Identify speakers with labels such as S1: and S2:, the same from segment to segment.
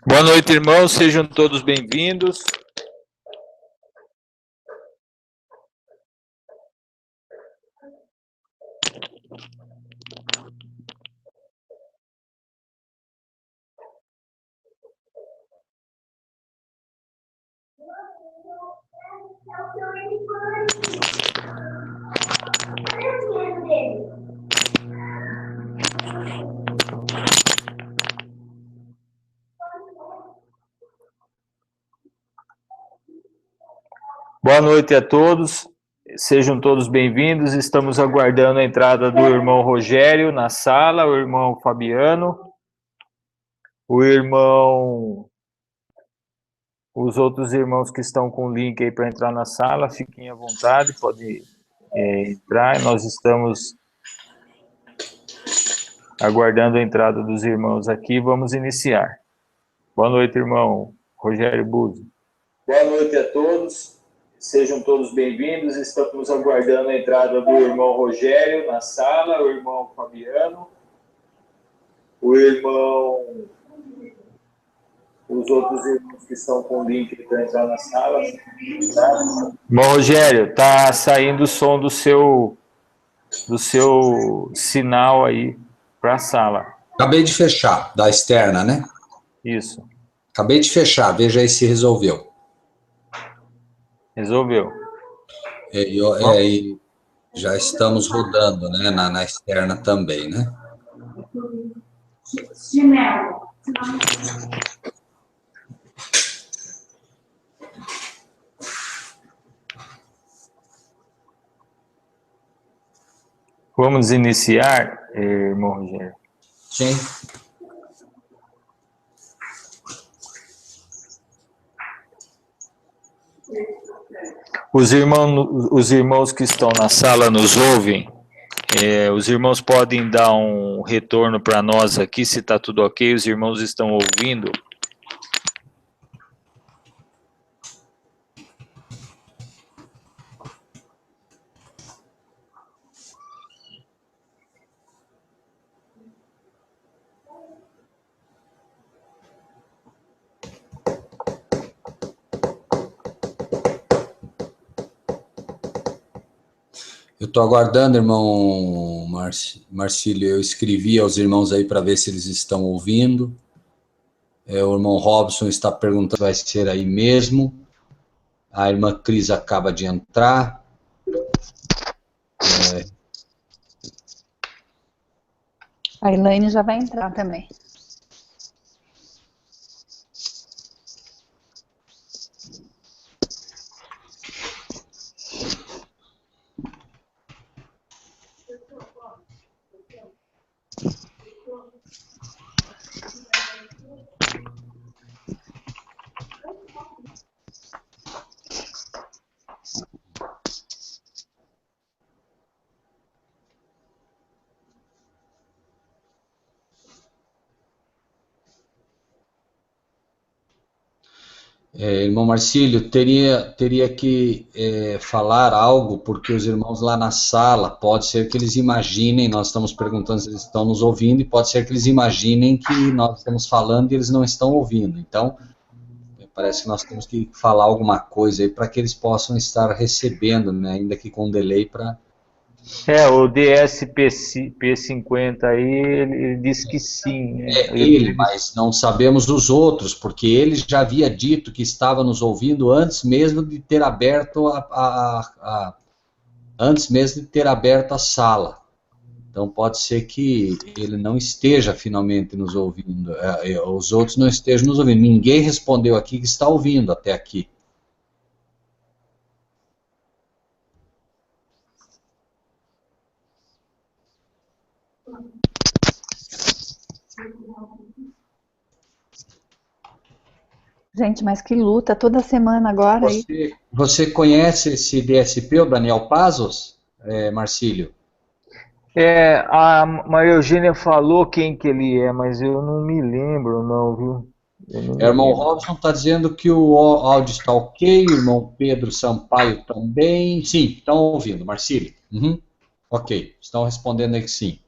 S1: Boa noite, irmãos, sejam todos bem-vindos. Boa noite a todos, sejam todos bem-vindos. Estamos aguardando a entrada do irmão Rogério na sala, o irmão Fabiano, os outros irmãos que estão com o link aí para entrar na sala, fiquem à vontade, podem entrar. Nós estamos aguardando a entrada dos irmãos aqui, vamos iniciar. Boa noite, irmão Rogério Buzzi. Boa noite a todos. Sejam todos bem-vindos. Estamos aguardando a entrada do irmão Rogério na sala, o irmão Fabiano, os outros irmãos que estão com o link para entrar na sala. Irmão Rogério, está saindo o som do seu sinal aí para a sala.
S2: Acabei de fechar, da externa, né?
S1: Isso.
S2: Acabei de fechar, veja aí se resolveu.
S1: Resolveu.
S2: E já estamos rodando, né, na externa também, né?
S1: Vamos iniciar, irmão Rogério?
S2: Sim.
S1: Os irmãos que estão na sala nos ouvem. Os irmãos podem dar um retorno para nós aqui, se está tudo ok, os irmãos estão ouvindo.
S2: Eu estou aguardando, irmão Marcílio, eu escrevi aos irmãos aí para ver se eles estão ouvindo. O irmão Robson está perguntando se vai ser aí mesmo. A irmã Cris acaba de entrar.
S3: A Elaine já vai entrar também.
S2: Irmão Marcílio, teria que falar algo, porque os irmãos lá na sala, pode ser que eles imaginem, nós estamos perguntando se eles estão nos ouvindo, e pode ser que eles imaginem que nós estamos falando e eles não estão ouvindo. Então, parece que nós temos que falar alguma coisa aí para que eles possam estar recebendo, né, ainda que com delay para...
S1: O DSP50 aí, ele disse que sim. Né?
S2: Mas não sabemos dos outros, porque ele já havia dito que estava nos ouvindo antes mesmo de ter aberto a sala. Então pode ser que ele não esteja finalmente nos ouvindo, os outros não estejam nos ouvindo. Ninguém respondeu aqui que está ouvindo até aqui.
S3: Gente, mas que luta, toda semana agora.
S2: Você conhece esse DSP, o Daniel Pazos, Marcílio?
S1: A Maria Eugênia falou quem que ele é, mas eu não me lembro não, viu?
S2: O irmão Robson está dizendo que o áudio está ok, o irmão Pedro Sampaio também. Sim, estão ouvindo, Marcílio. Uhum. Ok, estão respondendo aí que sim.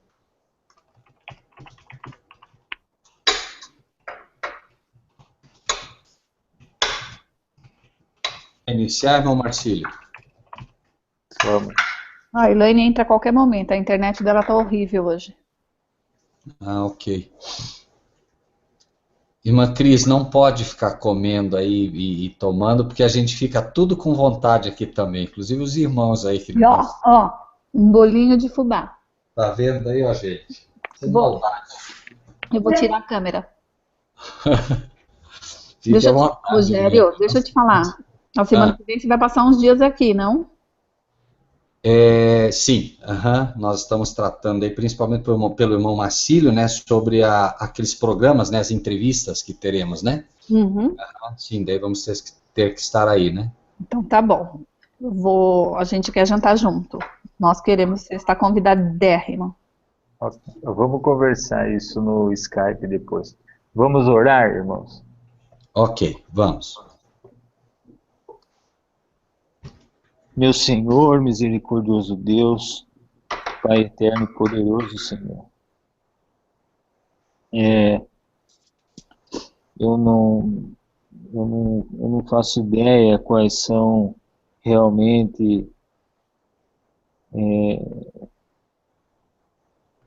S2: Iniciar, irmão Marcílio?
S1: Vamos.
S3: A Elaine entra a qualquer momento, a internet dela tá horrível hoje.
S2: Ah, ok. Irmã Cris, não pode ficar comendo aí e tomando, porque a gente fica tudo com vontade aqui também, inclusive os irmãos aí que
S3: E ó, um bolinho de fubá.
S2: tá vendo aí, ó, gente? Sem
S3: Bom,
S2: maldade.
S3: eu vou tirar a câmera.
S2: Fique à vontade, irmã.
S3: Rogério, deixa eu te falar. A semana que vem você vai passar uns dias aqui, não?
S2: Sim, nós estamos tratando aí, principalmente pelo irmão Marcílio, né, sobre aqueles programas, né, as entrevistas que teremos, né?
S3: Uhum.
S2: Sim, daí vamos ter que estar aí, né?
S3: Então tá bom. A gente quer jantar junto. Nós queremos, você está convidadérrimo.
S1: Vamos conversar isso no Skype depois. Vamos orar, irmãos?
S2: Ok, vamos.
S1: Meu Senhor, misericordioso Deus, Pai eterno e poderoso, Senhor. Eu não faço ideia quais são realmente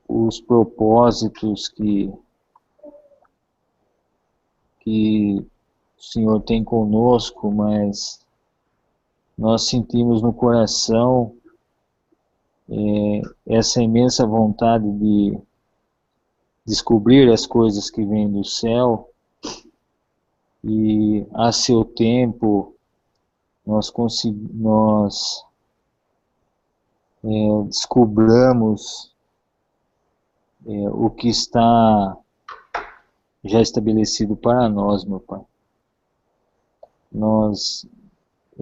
S1: os propósitos que o Senhor tem conosco, mas nós sentimos no coração essa imensa vontade de descobrir as coisas que vêm do céu e a seu tempo nós descobramos o que está já estabelecido para nós, meu Pai.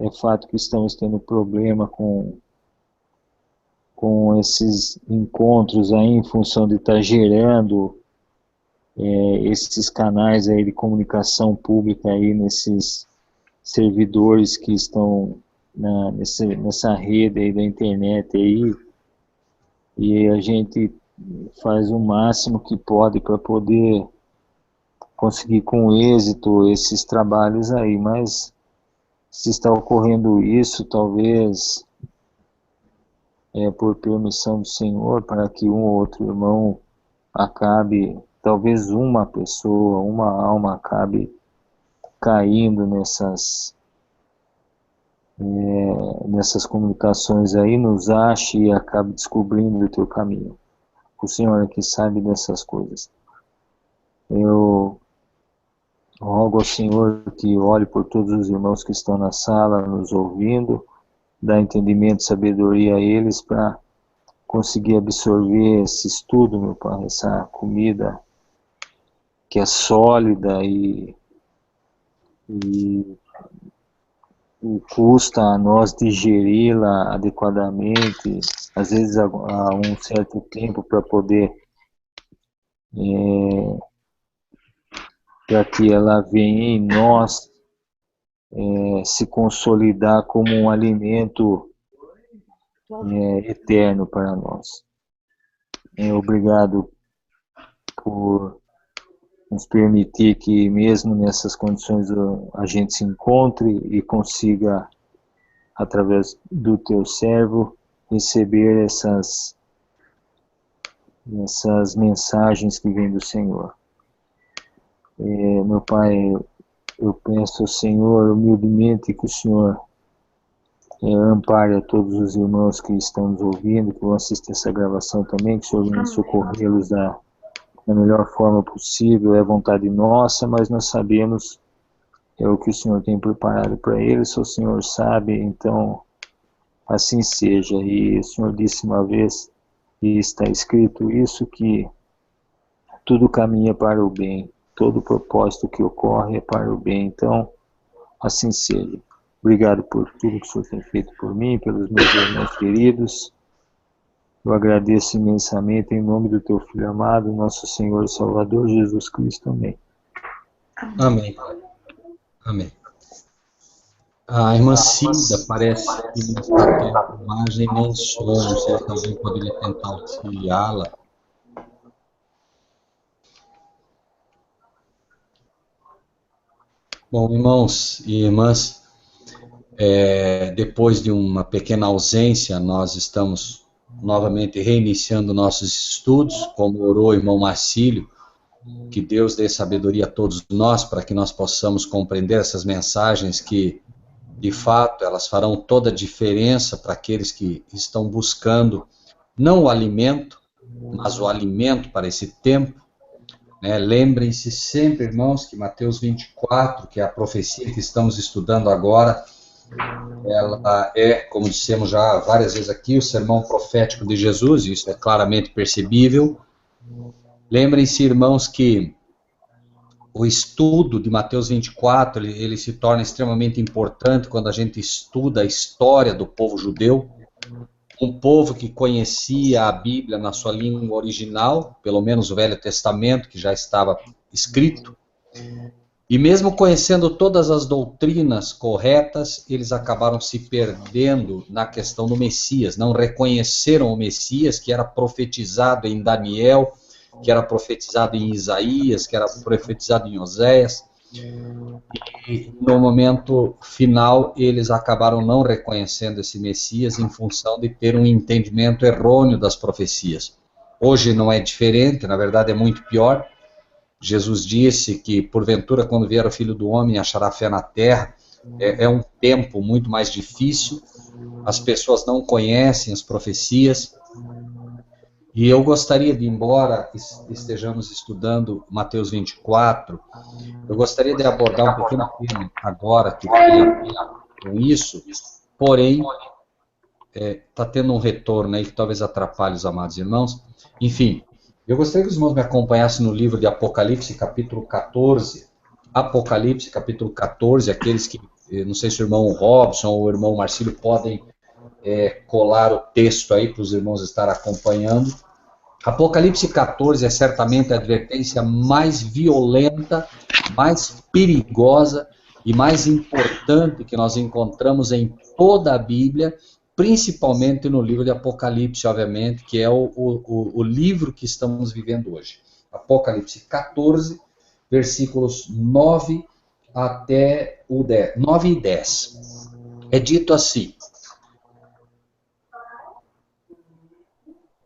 S1: É fato que estamos tendo problema com esses encontros aí, em função de estar gerando esses canais aí de comunicação pública aí, nesses servidores que estão nessa rede aí da internet aí, e a gente faz o máximo que pode para poder conseguir com êxito esses trabalhos aí, mas se está ocorrendo isso, talvez por permissão do Senhor, para que um ou outro irmão acabe, talvez uma pessoa, uma alma acabe caindo nessas comunicações aí, nos ache e acabe descobrindo o teu caminho. O Senhor é que sabe dessas coisas. Eu rogo ao Senhor que olhe por todos os irmãos que estão na sala, nos ouvindo, dá entendimento e sabedoria a eles para conseguir absorver esse estudo, meu Pai, essa comida que é sólida e custa a nós digeri-la adequadamente, às vezes há um certo tempo para poder, para que ela venha em nós se consolidar como um alimento eterno para nós. Obrigado por nos permitir que mesmo nessas condições a gente se encontre e consiga, através do teu servo, receber essas mensagens que vêm do Senhor. Meu Pai, eu peço ao Senhor humildemente que o Senhor ampare a todos os irmãos que estão nos ouvindo, que vão assistir essa gravação também, que o Senhor venha socorrê-los da melhor forma possível. É vontade nossa, mas nós sabemos o que o Senhor tem preparado para eles, o Senhor sabe, então assim seja. E o Senhor disse uma vez, e está escrito isso, que tudo caminha para o bem, todo propósito que ocorre é para o bem, então assim seja. Obrigado por tudo que o Senhor tem feito por mim, pelos meus irmãos queridos. Eu agradeço imensamente em nome do teu Filho amado, nosso Senhor e Salvador Jesus Cristo. Amém.
S2: Amém. Amém. A irmã Cida parece que não está tendo imagem nem som, não sei se alguém poderia tentar auxiliá-la. Bom, irmãos e irmãs, Depois de uma pequena ausência, nós estamos novamente reiniciando nossos estudos, como orou o irmão Marcílio, que Deus dê sabedoria a todos nós, para que nós possamos compreender essas mensagens que, de fato, elas farão toda a diferença para aqueles que estão buscando, não o alimento, mas o alimento para esse tempo. Lembrem-se sempre, irmãos, que Mateus 24, que é a profecia que estamos estudando agora, ela é, como dissemos já várias vezes aqui, o sermão profético de Jesus, e isso é claramente percebível. Lembrem-se, irmãos, que o estudo de Mateus 24, ele se torna extremamente importante quando a gente estuda a história do povo judeu, um povo que conhecia a Bíblia na sua língua original, pelo menos o Velho Testamento, que já estava escrito, e mesmo conhecendo todas as doutrinas corretas, eles acabaram se perdendo na questão do Messias, não reconheceram o Messias, que era profetizado em Daniel, que era profetizado em Isaías, que era profetizado em Oséias, e no momento final eles acabaram não reconhecendo esse Messias em função de ter um entendimento errôneo das profecias. Hoje não é diferente, na verdade é muito pior. Jesus disse que, porventura, quando vier o Filho do Homem, achará fé na terra. É um tempo muito mais difícil, as pessoas não conhecem as profecias, e eu gostaria de, embora estejamos estudando Mateus 24, eu gostaria de abordar um pequeno tema agora, que tem a ver com isso, porém, está tendo um retorno aí que talvez atrapalhe os amados irmãos. Enfim, eu gostaria que os irmãos me acompanhassem no livro de Apocalipse, capítulo 14. Apocalipse, capítulo 14, aqueles que, não sei se o irmão Robson ou o irmão Marcílio podem colar o texto aí para os irmãos estarem acompanhando. Apocalipse 14 é certamente a advertência mais violenta, mais perigosa e mais importante que nós encontramos em toda a Bíblia, principalmente no livro de Apocalipse, obviamente, que é o livro que estamos vivendo hoje. Apocalipse 14, versículos 9 até o 10, 9 e 10. É dito assim: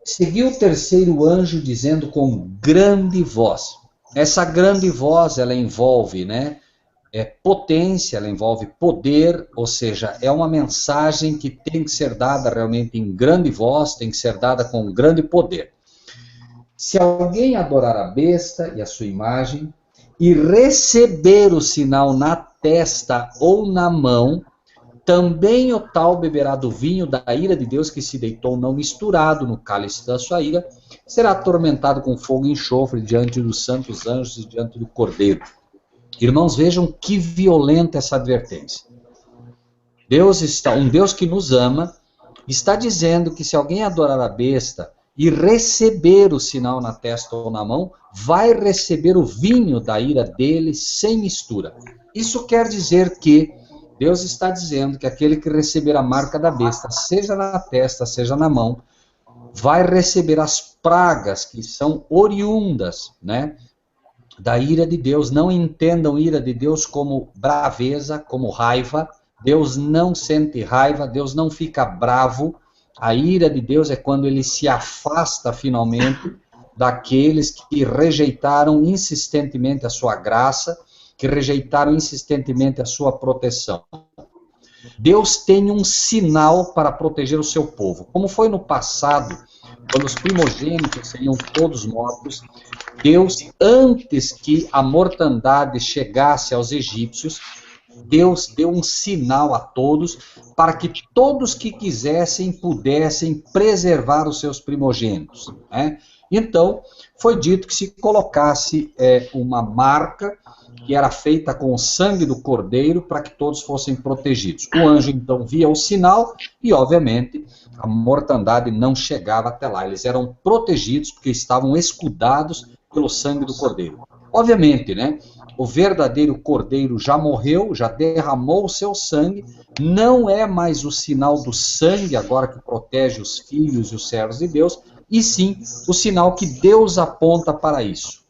S2: seguiu o terceiro anjo dizendo com grande voz. Essa grande voz, ela envolve, potência, ela envolve poder, ou seja, é uma mensagem que tem que ser dada realmente em grande voz, tem que ser dada com grande poder. Se alguém adorar a besta e a sua imagem, e receber o sinal na testa ou na mão, também o tal beberá do vinho da ira de Deus que se deitou não misturado no cálice da sua ira, será atormentado com fogo e enxofre diante dos santos anjos e diante do Cordeiro. Irmãos, vejam que violenta essa advertência. Um Deus que nos ama, está dizendo que se alguém adorar a besta e receber o sinal na testa ou na mão, vai receber o vinho da ira dele sem mistura. Isso quer dizer que Deus está dizendo que aquele que receber a marca da besta, seja na testa, seja na mão, vai receber as pragas que são oriundas, da ira de Deus. Não entendam ira de Deus como braveza, como raiva. Deus não sente raiva, Deus não fica bravo. A ira de Deus é quando ele se afasta finalmente daqueles que rejeitaram insistentemente a sua graça, que rejeitaram insistentemente a sua proteção. Deus tem um sinal para proteger o seu povo. Como foi no passado, quando os primogênitos seriam todos mortos, Deus, antes que a mortandade chegasse aos egípcios, Deus deu um sinal a todos, para que todos que quisessem, pudessem preservar os seus primogênitos. Então, foi dito que se colocasse uma marca que era feita com o sangue do cordeiro para que todos fossem protegidos. O anjo então via o sinal e, obviamente, a mortandade não chegava até lá. Eles eram protegidos porque estavam escudados pelo sangue do cordeiro. Obviamente, o verdadeiro cordeiro já morreu, já derramou o seu sangue, não é mais o sinal do sangue agora que protege os filhos e os servos de Deus, e sim o sinal que Deus aponta para isso.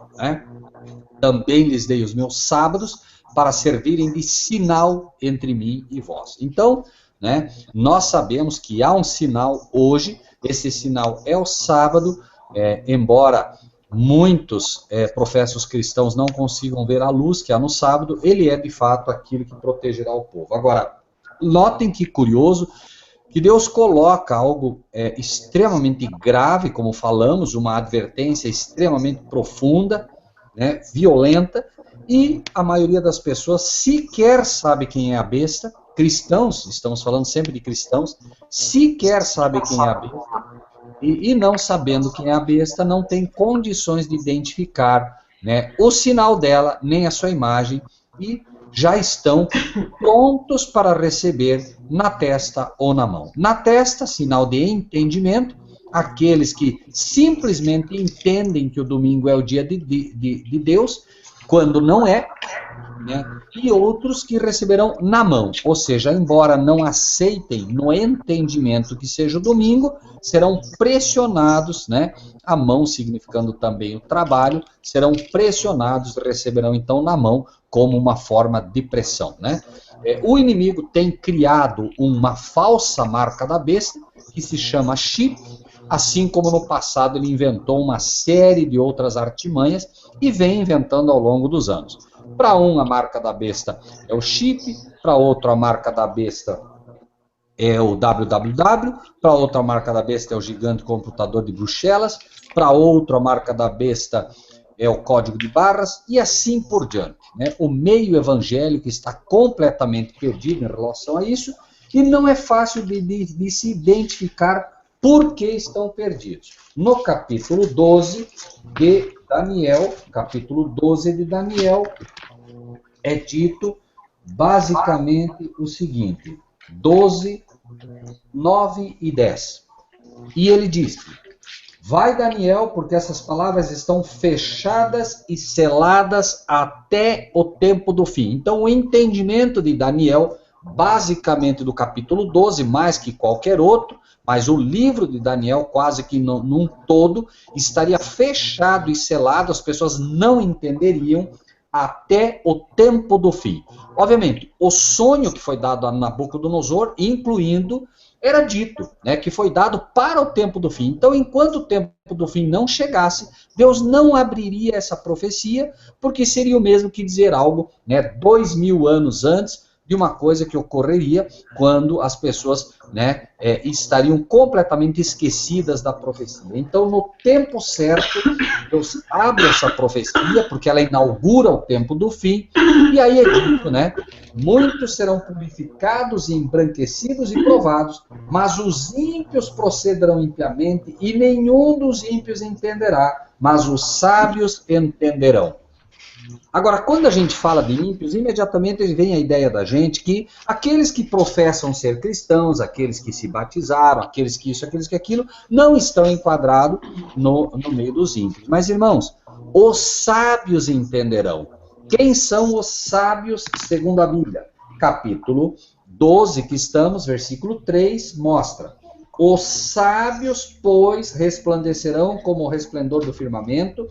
S2: Também lhes dei os meus sábados, para servirem de sinal entre mim e vós. Então, né, nós sabemos que há um sinal hoje, esse sinal é o sábado, embora muitos professos cristãos não consigam ver a luz que há no sábado, ele é de fato aquilo que protegerá o povo. Agora, notem que curioso, que Deus coloca algo extremamente grave, como falamos, uma advertência extremamente profunda, né, violenta, e a maioria das pessoas sequer sabe quem é a besta. Cristãos, estamos falando sempre de cristãos, sequer sabe quem é a besta, e não sabendo quem é a besta, não tem condições de identificar, né, o sinal dela, nem a sua imagem, e já estão prontos para receber na testa ou na mão. Na testa, sinal de entendimento, aqueles que simplesmente entendem que o domingo é o dia de Deus, quando não é, né? E outros que receberão na mão, ou seja, embora não aceitem no entendimento que seja o domingo, serão pressionados, né? A mão significando também o trabalho, serão pressionados, receberão então na mão como uma forma de pressão, né? O inimigo tem criado uma falsa marca da besta, que se chama chip, assim como no passado ele inventou uma série de outras artimanhas e vem inventando ao longo dos anos. Para um, a marca da besta é o chip, para outro, a marca da besta é o www, para outro, a marca da besta é o gigante computador de Bruxelas, para outro, a marca da besta é o código de barras, e assim por diante, né? O meio evangélico está completamente perdido em relação a isso, e não é fácil de se identificar por que estão perdidos. No capítulo 12 de Daniel, é dito basicamente o seguinte, 12, 9 e 10. E ele diz: vai, Daniel, porque essas palavras estão fechadas e seladas até o tempo do fim. Então, o entendimento de Daniel, basicamente do capítulo 12, mais que qualquer outro, mas o livro de Daniel, quase que num todo, estaria fechado e selado, as pessoas não entenderiam até o tempo do fim. Obviamente, o sonho que foi dado a Nabucodonosor, incluindo, era dito, né, que foi dado para o tempo do fim. Então, enquanto o tempo do fim não chegasse, Deus não abriria essa profecia, porque seria o mesmo que dizer algo, né, 2000 anos antes, de uma coisa que ocorreria quando as pessoas, né, estariam completamente esquecidas da profecia. Então, no tempo certo, Deus abre essa profecia, porque ela inaugura o tempo do fim, e aí é dito, né, muitos serão purificados e embranquecidos e provados, mas os ímpios procederão impiamente, e nenhum dos ímpios entenderá, mas os sábios entenderão. Agora, quando a gente fala de ímpios, imediatamente vem a ideia da gente que aqueles que professam ser cristãos, aqueles que se batizaram, aqueles que isso, aqueles que aquilo, não estão enquadrados no meio dos ímpios. Mas, irmãos, os sábios entenderão. Quem são os sábios segundo a Bíblia? Capítulo 12 que estamos, versículo 3, mostra: os sábios, pois, resplandecerão como o resplendor do firmamento,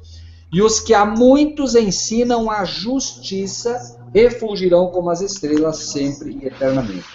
S2: e os que a muitos ensinam a justiça refulgirão como as estrelas sempre e eternamente.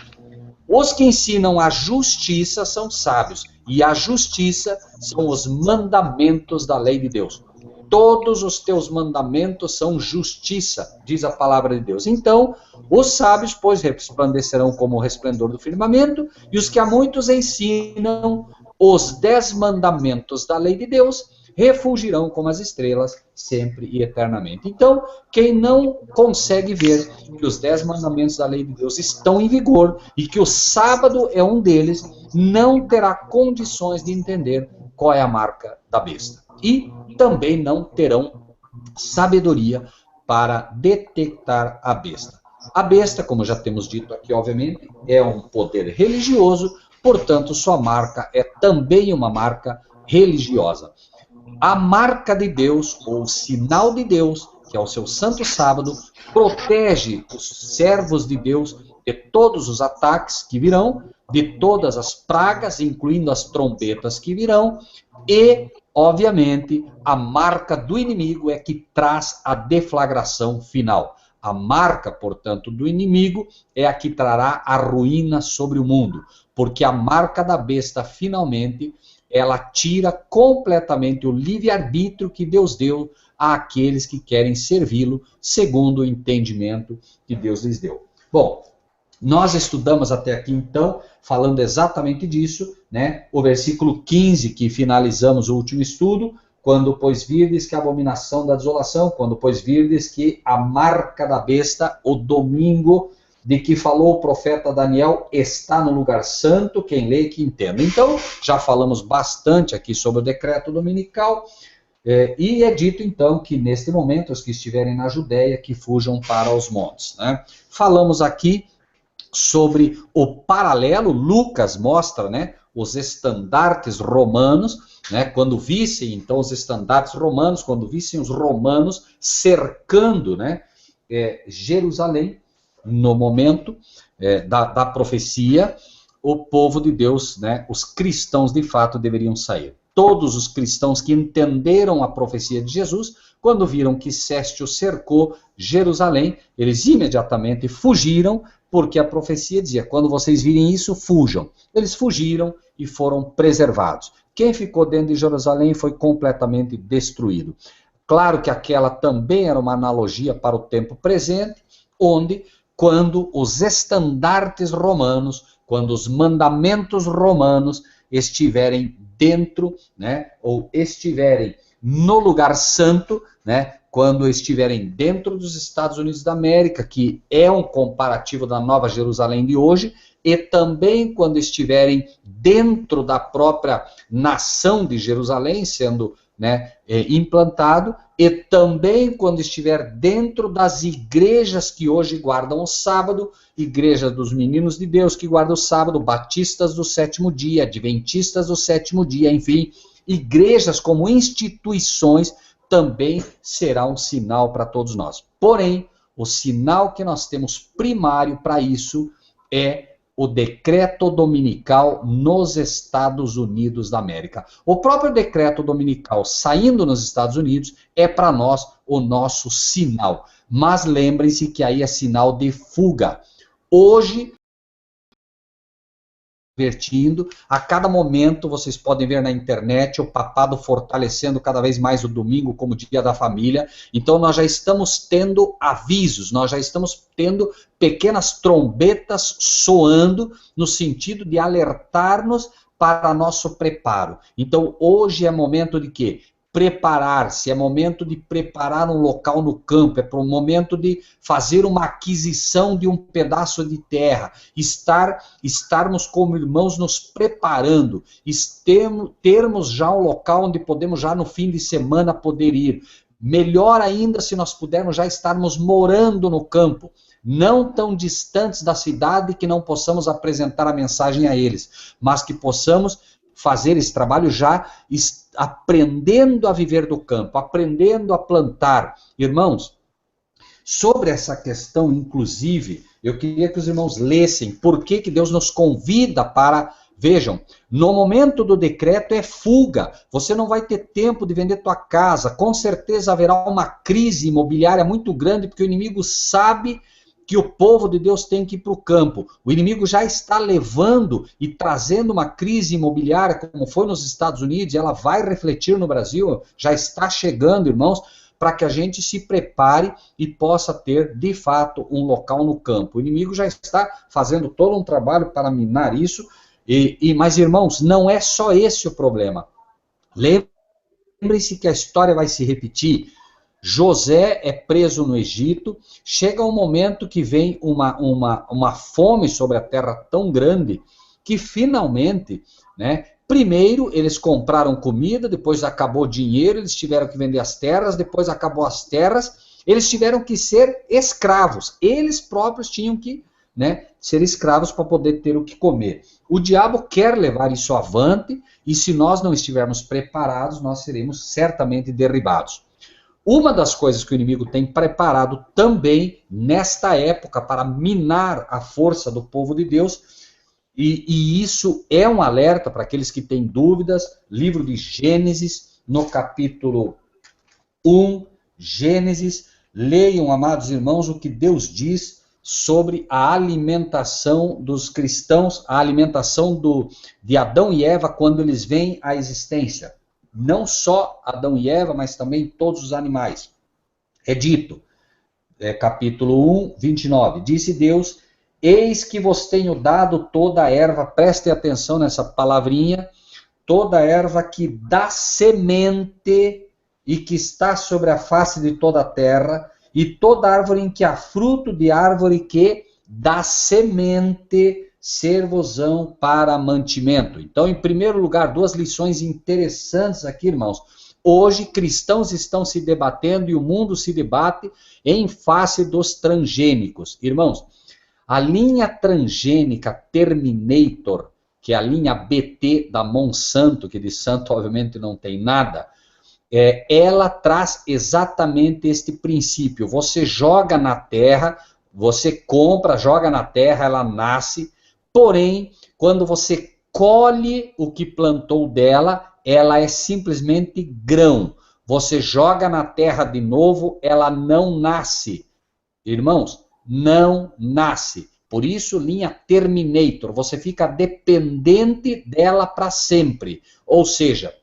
S2: Os que ensinam a justiça são sábios, e a justiça são os mandamentos da lei de Deus. Todos os teus mandamentos são justiça, diz a palavra de Deus. Então, os sábios, pois, resplandecerão como o resplendor do firmamento, e os que a muitos ensinam os 10 mandamentos da lei de Deus refulgirão como as estrelas, sempre e eternamente. Então, quem não consegue ver que os 10 mandamentos da lei de Deus estão em vigor e que o sábado é um deles, não terá condições de entender qual é a marca da besta. E também não terão sabedoria para detectar a besta. A besta, como já temos dito aqui, obviamente, é um poder religioso, portanto, sua marca é também uma marca religiosa. A marca de Deus, ou o sinal de Deus, que é o seu santo sábado, protege os servos de Deus de todos os ataques que virão, de todas as pragas, incluindo as trombetas que virão, e, obviamente, a marca do inimigo é que traz a deflagração final. A marca, portanto, do inimigo é a que trará a ruína sobre o mundo, porque a marca da besta, finalmente, ela tira completamente o livre-arbítrio que Deus deu àqueles que querem servi-lo, segundo o entendimento que Deus lhes deu. Bom, nós estudamos até aqui, então, falando exatamente disso, né? O versículo 15, que finalizamos o último estudo, quando, pois, virdes que a abominação da desolação, quando, pois, virdes que a marca da besta, o domingo de que falou o profeta Daniel, está no lugar santo, quem lê que entenda. Então, já falamos bastante aqui sobre o decreto dominical, e é dito, então, que neste momento, os que estiverem na Judéia, que fujam para os montes, né? Falamos aqui sobre o paralelo, Lucas mostra, né, os estandartes romanos, né, quando vissem, então, os estandartes romanos, quando vissem os romanos cercando, né, Jerusalém, no momento da profecia, o povo de Deus, né, os cristãos de fato deveriam sair. Todos os cristãos que entenderam a profecia de Jesus, quando viram que Céstio cercou Jerusalém, eles imediatamente fugiram, porque a profecia dizia, quando vocês virem isso, fujam. Eles fugiram e foram preservados. Quem ficou dentro de Jerusalém foi completamente destruído. Claro que aquela também era uma analogia para o tempo presente, onde, quando os estandartes romanos, quando os mandamentos romanos estiverem dentro, né, ou estiverem no lugar santo, né, quando estiverem dentro dos Estados Unidos da América, que é um comparativo da Nova Jerusalém de hoje, e também quando estiverem dentro da própria nação de Jerusalém, sendo, né, implantado, e também quando estiver dentro das igrejas que hoje guardam o sábado, igreja dos meninos de Deus que guardam o sábado, batistas do sétimo dia, adventistas do sétimo dia, enfim, igrejas como instituições também será um sinal para todos nós. Porém, o sinal que nós temos primário para isso é o decreto dominical nos Estados Unidos da América. O próprio decreto dominical saindo nos Estados Unidos é para nós o nosso sinal. Mas lembrem-se que aí é sinal de fuga. Hoje, divertindo, a cada momento vocês podem ver na internet o papado fortalecendo cada vez mais o domingo como dia da família. Então nós já estamos tendo avisos, nós já estamos tendo pequenas trombetas soando no sentido de alertar-nos para nosso preparo. Então hoje é momento de quê? Preparar-se, é momento de preparar um local no campo, é momento de fazer uma aquisição de um pedaço de terra, estarmos como irmãos nos preparando, termos já um local onde podemos já no fim de semana poder ir. Melhor ainda se nós pudermos já estarmos morando no campo, não tão distantes da cidade que não possamos apresentar a mensagem a eles, mas que possamos fazer esse trabalho já aprendendo a viver do campo, aprendendo a plantar. Irmãos, sobre essa questão, inclusive, eu queria que os irmãos lessem por que Deus nos convida para... Vejam, no momento do decreto é fuga, você não vai ter tempo de vender tua casa, com certeza haverá uma crise imobiliária muito grande, porque o inimigo sabe que o povo de Deus tem que ir para o campo. O inimigo já está levando e trazendo uma crise imobiliária, como foi nos Estados Unidos, e ela vai refletir no Brasil, já está chegando, irmãos, para que a gente se prepare e possa ter, de fato, um local no campo. O inimigo já está fazendo todo um trabalho para minar isso, mas, irmãos, não é só esse o problema. Lembre-se que a história vai se repetir. José é preso no Egito, chega um momento que vem uma fome sobre a terra tão grande, que finalmente, né, primeiro eles compraram comida, depois acabou o dinheiro, eles tiveram que vender as terras, depois acabou as terras, eles tiveram que ser escravos, eles próprios tinham que, né, ser escravos para poder ter o que comer. O diabo quer levar isso avante, e se nós não estivermos preparados, nós seremos certamente derribados. Uma das coisas que o inimigo tem preparado também nesta época para minar a força do povo de Deus, e isso é um alerta para aqueles que têm dúvidas, livro de Gênesis, no capítulo 1, Gênesis, Leiam, amados irmãos, o que Deus diz sobre a alimentação dos cristãos, a alimentação de Adão e Eva quando eles vêm à existência. Não só Adão e Eva, mas também todos os animais. É dito, capítulo 1, 29, disse Deus: eis que vos tenho dado toda a erva, prestem atenção nessa palavrinha, toda a erva que dá semente e que está sobre a face de toda a terra, e toda árvore em que há fruto de árvore que dá semente, ser-vos-ão para mantimento. Então, em primeiro lugar, duas lições interessantes aqui, irmãos. Hoje, cristãos estão se debatendo e o mundo se debate em face dos transgênicos. Irmãos, a linha transgênica Terminator, que é a linha BT da Monsanto, que de santo obviamente não tem nada, ela traz exatamente este princípio. Você joga na terra, você compra, joga na terra, ela nasce, porém, quando você colhe o que plantou dela, ela é simplesmente grão. Você joga na terra de novo, ela não nasce. Irmãos, não nasce. Por isso, linha Terminator, você fica dependente dela para sempre. Ou seja,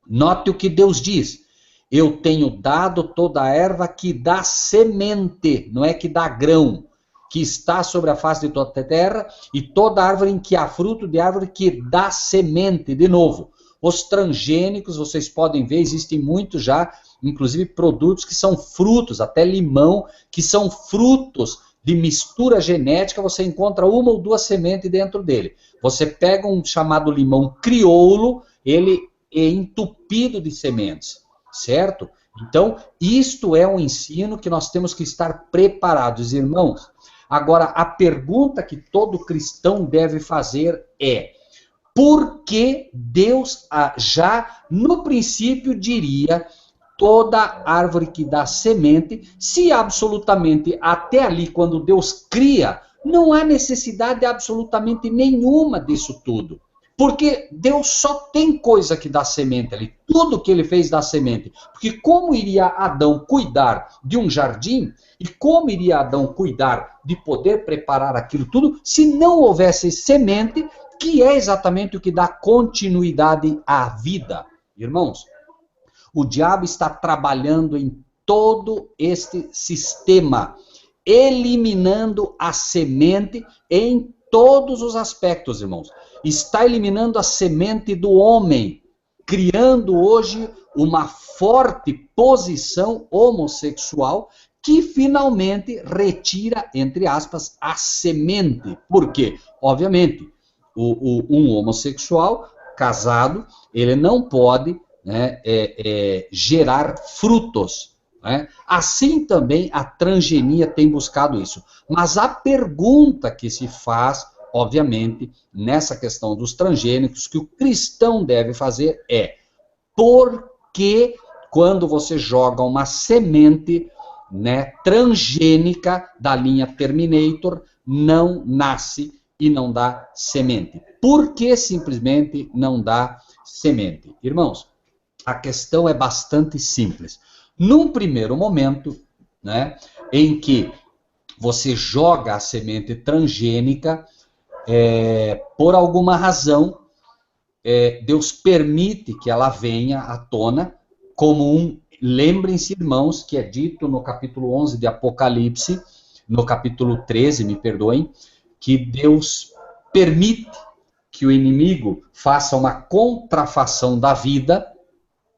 S2: note o que Deus diz: eu tenho dado toda a erva que dá semente, não é que dá grão, que está sobre a face de toda a terra, e toda árvore em que há fruto de árvore que dá semente. De novo, os transgênicos, vocês podem ver, existem muitos já, inclusive produtos que são frutos, até limão, que são frutos de mistura genética, você encontra uma ou duas sementes dentro dele. Você pega um chamado limão crioulo, ele é entupido de sementes, certo? Então, isto é um ensino que nós temos que estar preparados, irmãos. Agora, a pergunta que todo cristão deve fazer é: por que Deus já no princípio diria toda árvore que dá semente, se absolutamente até ali, quando Deus cria, não há necessidade absolutamente nenhuma disso tudo? Porque Deus só tem coisa que dá semente ali. Tudo que ele fez dá semente. Porque como iria Adão cuidar de um jardim? E como iria Adão cuidar de poder preparar aquilo tudo se não houvesse semente, que é exatamente o que dá continuidade à vida? Irmãos, o diabo está trabalhando em todo este sistema, eliminando a semente em todos os aspectos, irmãos. Está eliminando a semente do homem, criando hoje uma forte posição homossexual que finalmente retira, entre aspas, a semente. Por quê? Obviamente, um homossexual casado, ele não pode, né, gerar frutos. Né? Assim também a transgenia tem buscado isso. Mas a pergunta que se faz, obviamente, nessa questão dos transgênicos, que o cristão deve fazer é: por que quando você joga uma semente, né, transgênica da linha Terminator, não nasce e não dá semente? Por que simplesmente não dá semente? Irmãos, a questão é bastante simples. Num primeiro momento, né, em que você joga a semente transgênica, por alguma razão, Deus permite que ela venha à tona como lembrem-se, irmãos, que é dito no capítulo 11 de Apocalipse, no capítulo 13, me perdoem, que Deus permite que o inimigo faça uma contrafação da vida,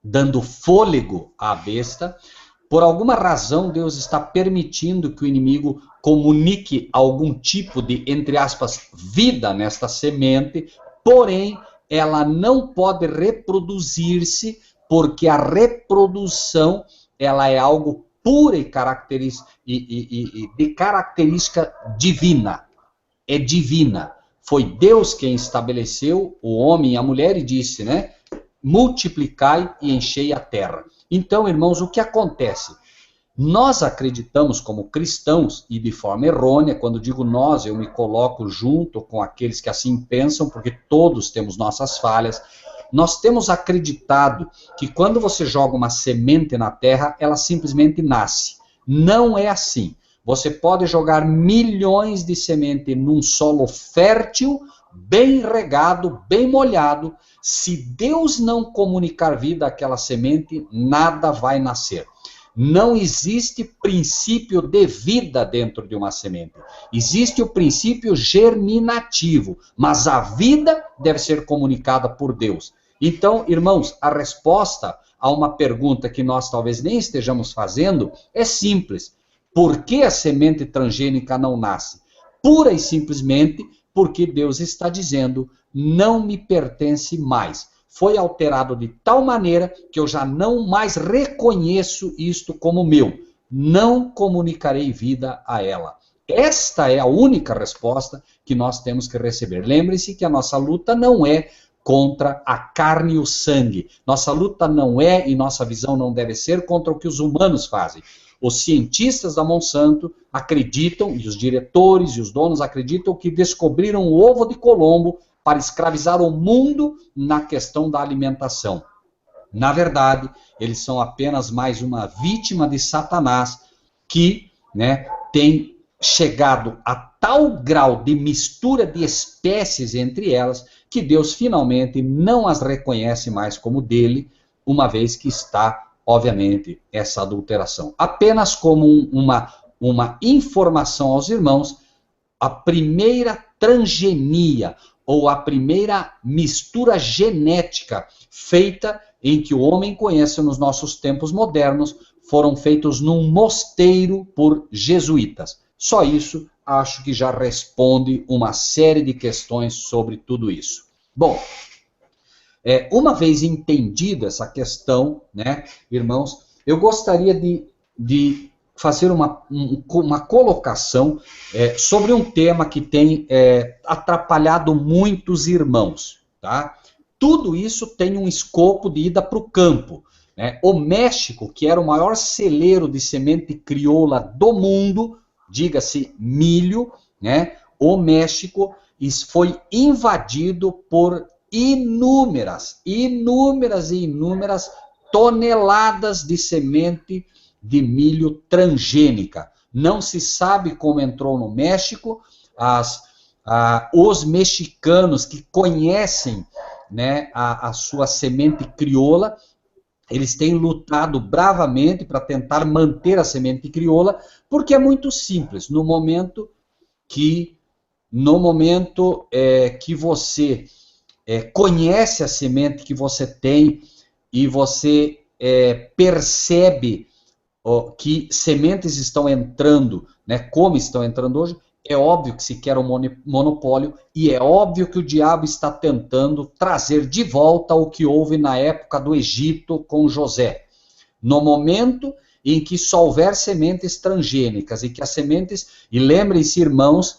S2: dando fôlego à besta. Por alguma razão, Deus está permitindo que o inimigo comunique algum tipo de, entre aspas, vida nesta semente, porém, ela não pode reproduzir-se, porque a reprodução, ela é algo pura e de característica divina. É divina. Foi Deus quem estabeleceu o homem e a mulher e disse, né? Multiplicai e enchei a terra. Então, irmãos, o que acontece? Nós acreditamos como cristãos, e de forma errônea, quando digo nós, eu me coloco junto com aqueles que assim pensam, porque todos temos nossas falhas. Nós temos acreditado que quando você joga uma semente na terra, ela simplesmente nasce. Não é assim. Você pode jogar milhões de semente num solo fértil, bem regado, bem molhado. Se Deus não comunicar vida àquela semente, nada vai nascer. Não existe princípio de vida dentro de uma semente. Existe o princípio germinativo, mas a vida deve ser comunicada por Deus. Então, irmãos, a resposta a uma pergunta que nós talvez nem estejamos fazendo é simples. Por que a semente transgênica não nasce? Pura e simplesmente porque Deus está dizendo, não me pertence mais. Foi alterado de tal maneira que eu já não mais reconheço isto como meu. Não comunicarei vida a ela. Esta é a única resposta que nós temos que receber. Lembre-se que a nossa luta não é contra a carne e o sangue. Nossa luta não é, e nossa visão não deve ser, contra o que os humanos fazem. Os cientistas da Monsanto acreditam, e os diretores e os donos acreditam que descobriram o ovo de Colombo para escravizar o mundo na questão da alimentação. Na verdade, eles são apenas mais uma vítima de Satanás que, tem chegado a tal grau de mistura de espécies entre elas que Deus finalmente não as reconhece mais como dele, uma vez que está, obviamente, essa adulteração. Apenas como uma informação aos irmãos, a primeira transgenia, ou a primeira mistura genética feita em que o homem conhece nos nossos tempos modernos, foram feitos num mosteiro por jesuítas. Só isso, acho que já responde uma série de questões sobre tudo isso. Bom, uma vez entendida essa questão, irmãos, eu gostaria de fazer uma colocação sobre um tema que tem atrapalhado muitos irmãos. Tá? Tudo isso tem um escopo de ida para o campo. O México, que era o maior celeiro de semente crioula do mundo, diga-se milho, o México foi invadido por inúmeras toneladas de semente de milho transgênica. Não se sabe como entrou no México. Os mexicanos que conhecem a sua semente crioula, eles têm lutado bravamente para tentar manter a semente crioula, porque é muito simples. No momento que você conhece a semente que você tem e você percebe que sementes estão entrando, como estão entrando hoje, é óbvio que se quer um monopólio e é óbvio que o diabo está tentando trazer de volta o que houve na época do Egito com José. No momento em que só houver sementes transgênicas e que as sementes, e lembrem-se, irmãos,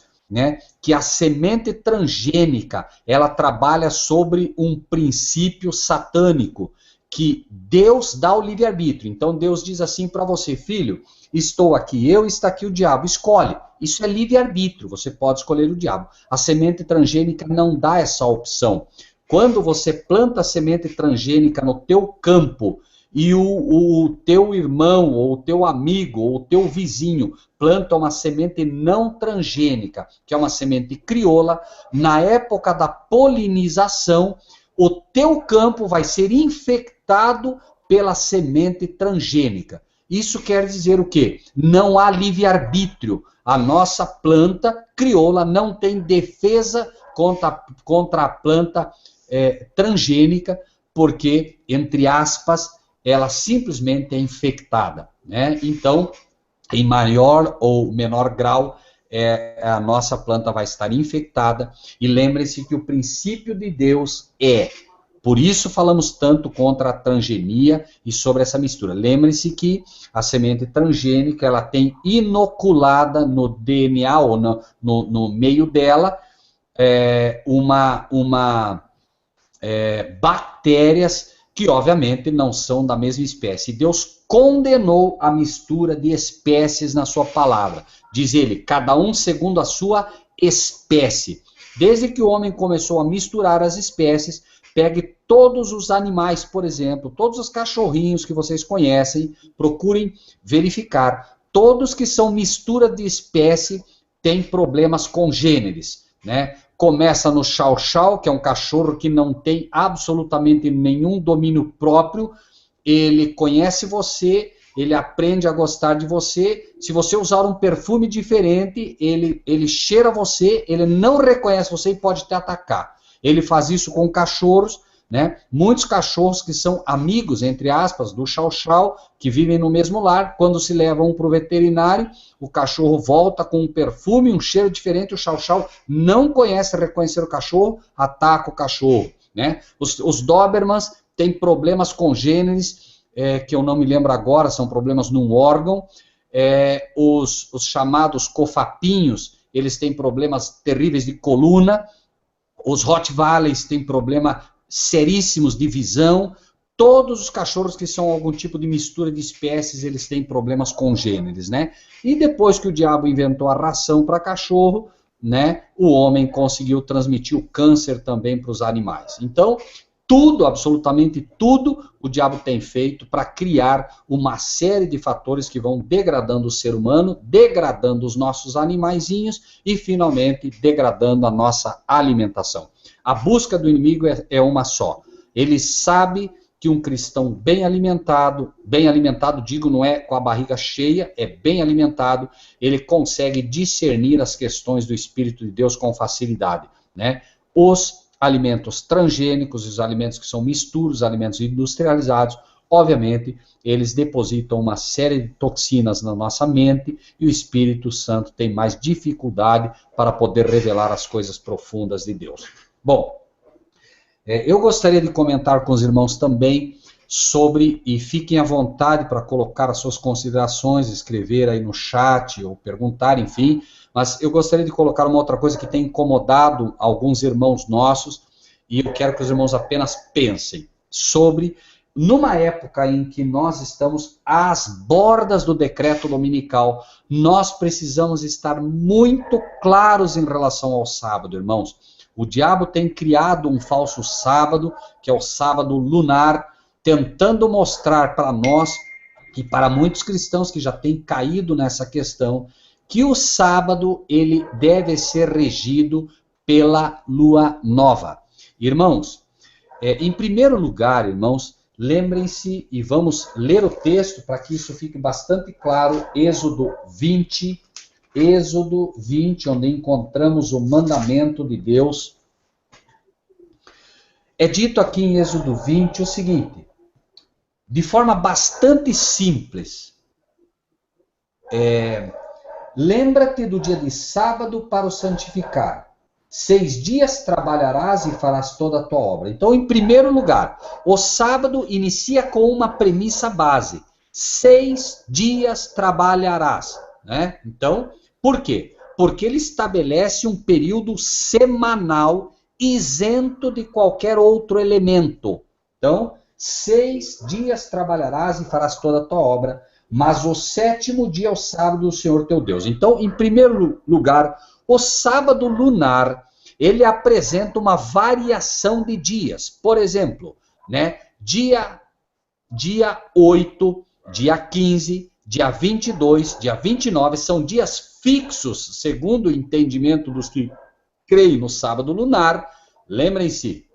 S2: que a semente transgênica, ela trabalha sobre um princípio satânico, que Deus dá o livre-arbítrio. Então Deus diz assim para você, filho, estou aqui eu, está aqui o diabo, escolhe. Isso é livre-arbítrio, você pode escolher o diabo. A semente transgênica não dá essa opção. Quando você planta a semente transgênica no teu campo e o teu irmão, ou o teu amigo, ou o teu vizinho planta uma semente não transgênica, que é uma semente crioula, na época da polinização, o teu campo vai ser infectado pela semente transgênica. Isso quer dizer o quê? Não há livre-arbítrio. A nossa planta crioula não tem defesa contra a planta transgênica, porque, entre aspas, ela simplesmente é infectada. Então, em maior ou menor grau, a nossa planta vai estar infectada. E lembre-se que o princípio de Deus por isso falamos tanto contra a transgenia e sobre essa mistura. Lembre-se que a semente transgênica, ela tem inoculada no DNA ou no meio dela bactérias que obviamente não são da mesma espécie. Deus condenou a mistura de espécies na sua palavra. Diz ele, cada um segundo a sua espécie. Desde que o homem começou a misturar as espécies, pegue todos os animais, por exemplo, todos os cachorrinhos que vocês conhecem, procurem verificar Todos que são mistura de espécie têm problemas congêneres, né? Começa no Chow Chow, que é um cachorro que não tem absolutamente nenhum domínio próprio. Ele conhece você, ele aprende a gostar de você. Se você usar um perfume diferente, ele cheira você, ele não reconhece você e pode te atacar. Ele faz isso com cachorros, né? Muitos cachorros que são amigos, entre aspas, do Chow Chow, que vivem no mesmo lar, quando se levam um para o veterinário, o cachorro volta com um perfume, um cheiro diferente, o Chow Chow não conhece reconhecer o cachorro, ataca o cachorro, né? Os Dobermans têm problemas congêneres, que eu não me lembro agora, são problemas num órgão. Os chamados cofapinhos, eles têm problemas terríveis de coluna. Os Rottweilers têm problema seríssimos de visão. Todos os cachorros que são algum tipo de mistura de espécies, eles têm problemas congêneres, né? E depois que o diabo inventou a ração para cachorro, né, o homem conseguiu transmitir o câncer também para os animais. Então, tudo, absolutamente tudo, o diabo tem feito para criar uma série de fatores que vão degradando o ser humano, degradando os nossos animaizinhos e, finalmente, degradando a nossa alimentação. A busca do inimigo é uma só. Ele sabe que um cristão bem alimentado, digo, não é com a barriga cheia, é bem alimentado, ele consegue discernir as questões do Espírito de Deus com facilidade, né? Os alimentos transgênicos, os alimentos que são misturos, os alimentos industrializados, obviamente, eles depositam uma série de toxinas na nossa mente e o Espírito Santo tem mais dificuldade para poder revelar as coisas profundas de Deus. Bom, eu gostaria de comentar com os irmãos também sobre, e fiquem à vontade para colocar as suas considerações, escrever aí no chat ou perguntar, enfim, mas eu gostaria de colocar uma outra coisa que tem incomodado alguns irmãos nossos, e eu quero que os irmãos apenas pensem sobre, numa época em que nós estamos às bordas do decreto dominical, nós precisamos estar muito claros em relação ao sábado, irmãos. O diabo tem criado um falso sábado, que é o sábado lunar, tentando mostrar para nós, e para muitos cristãos que já têm caído nessa questão, que o sábado ele deve ser regido pela lua nova. Irmãos, em primeiro lugar, irmãos, lembrem-se, e vamos ler o texto para que isso fique bastante claro, Êxodo 20, onde encontramos o mandamento de Deus. É dito aqui em Êxodo 20 o seguinte, de forma bastante simples, lembra-te do dia de sábado para o santificar. 6 dias trabalharás e farás toda a tua obra. Então, em primeiro lugar, o sábado inicia com uma premissa base. 6 dias trabalharás, né? Então, por quê? Porque ele estabelece um período semanal isento de qualquer outro elemento. Então, 6 dias trabalharás e farás toda a tua obra, mas o 7º dia é o sábado do Senhor teu Deus. Então, em primeiro lugar, o sábado lunar, ele apresenta uma variação de dias. Por exemplo, né, dia 8, dia 15, dia 22, dia 29, são dias fixos, segundo o entendimento dos que creem no sábado lunar. Lembrem-se,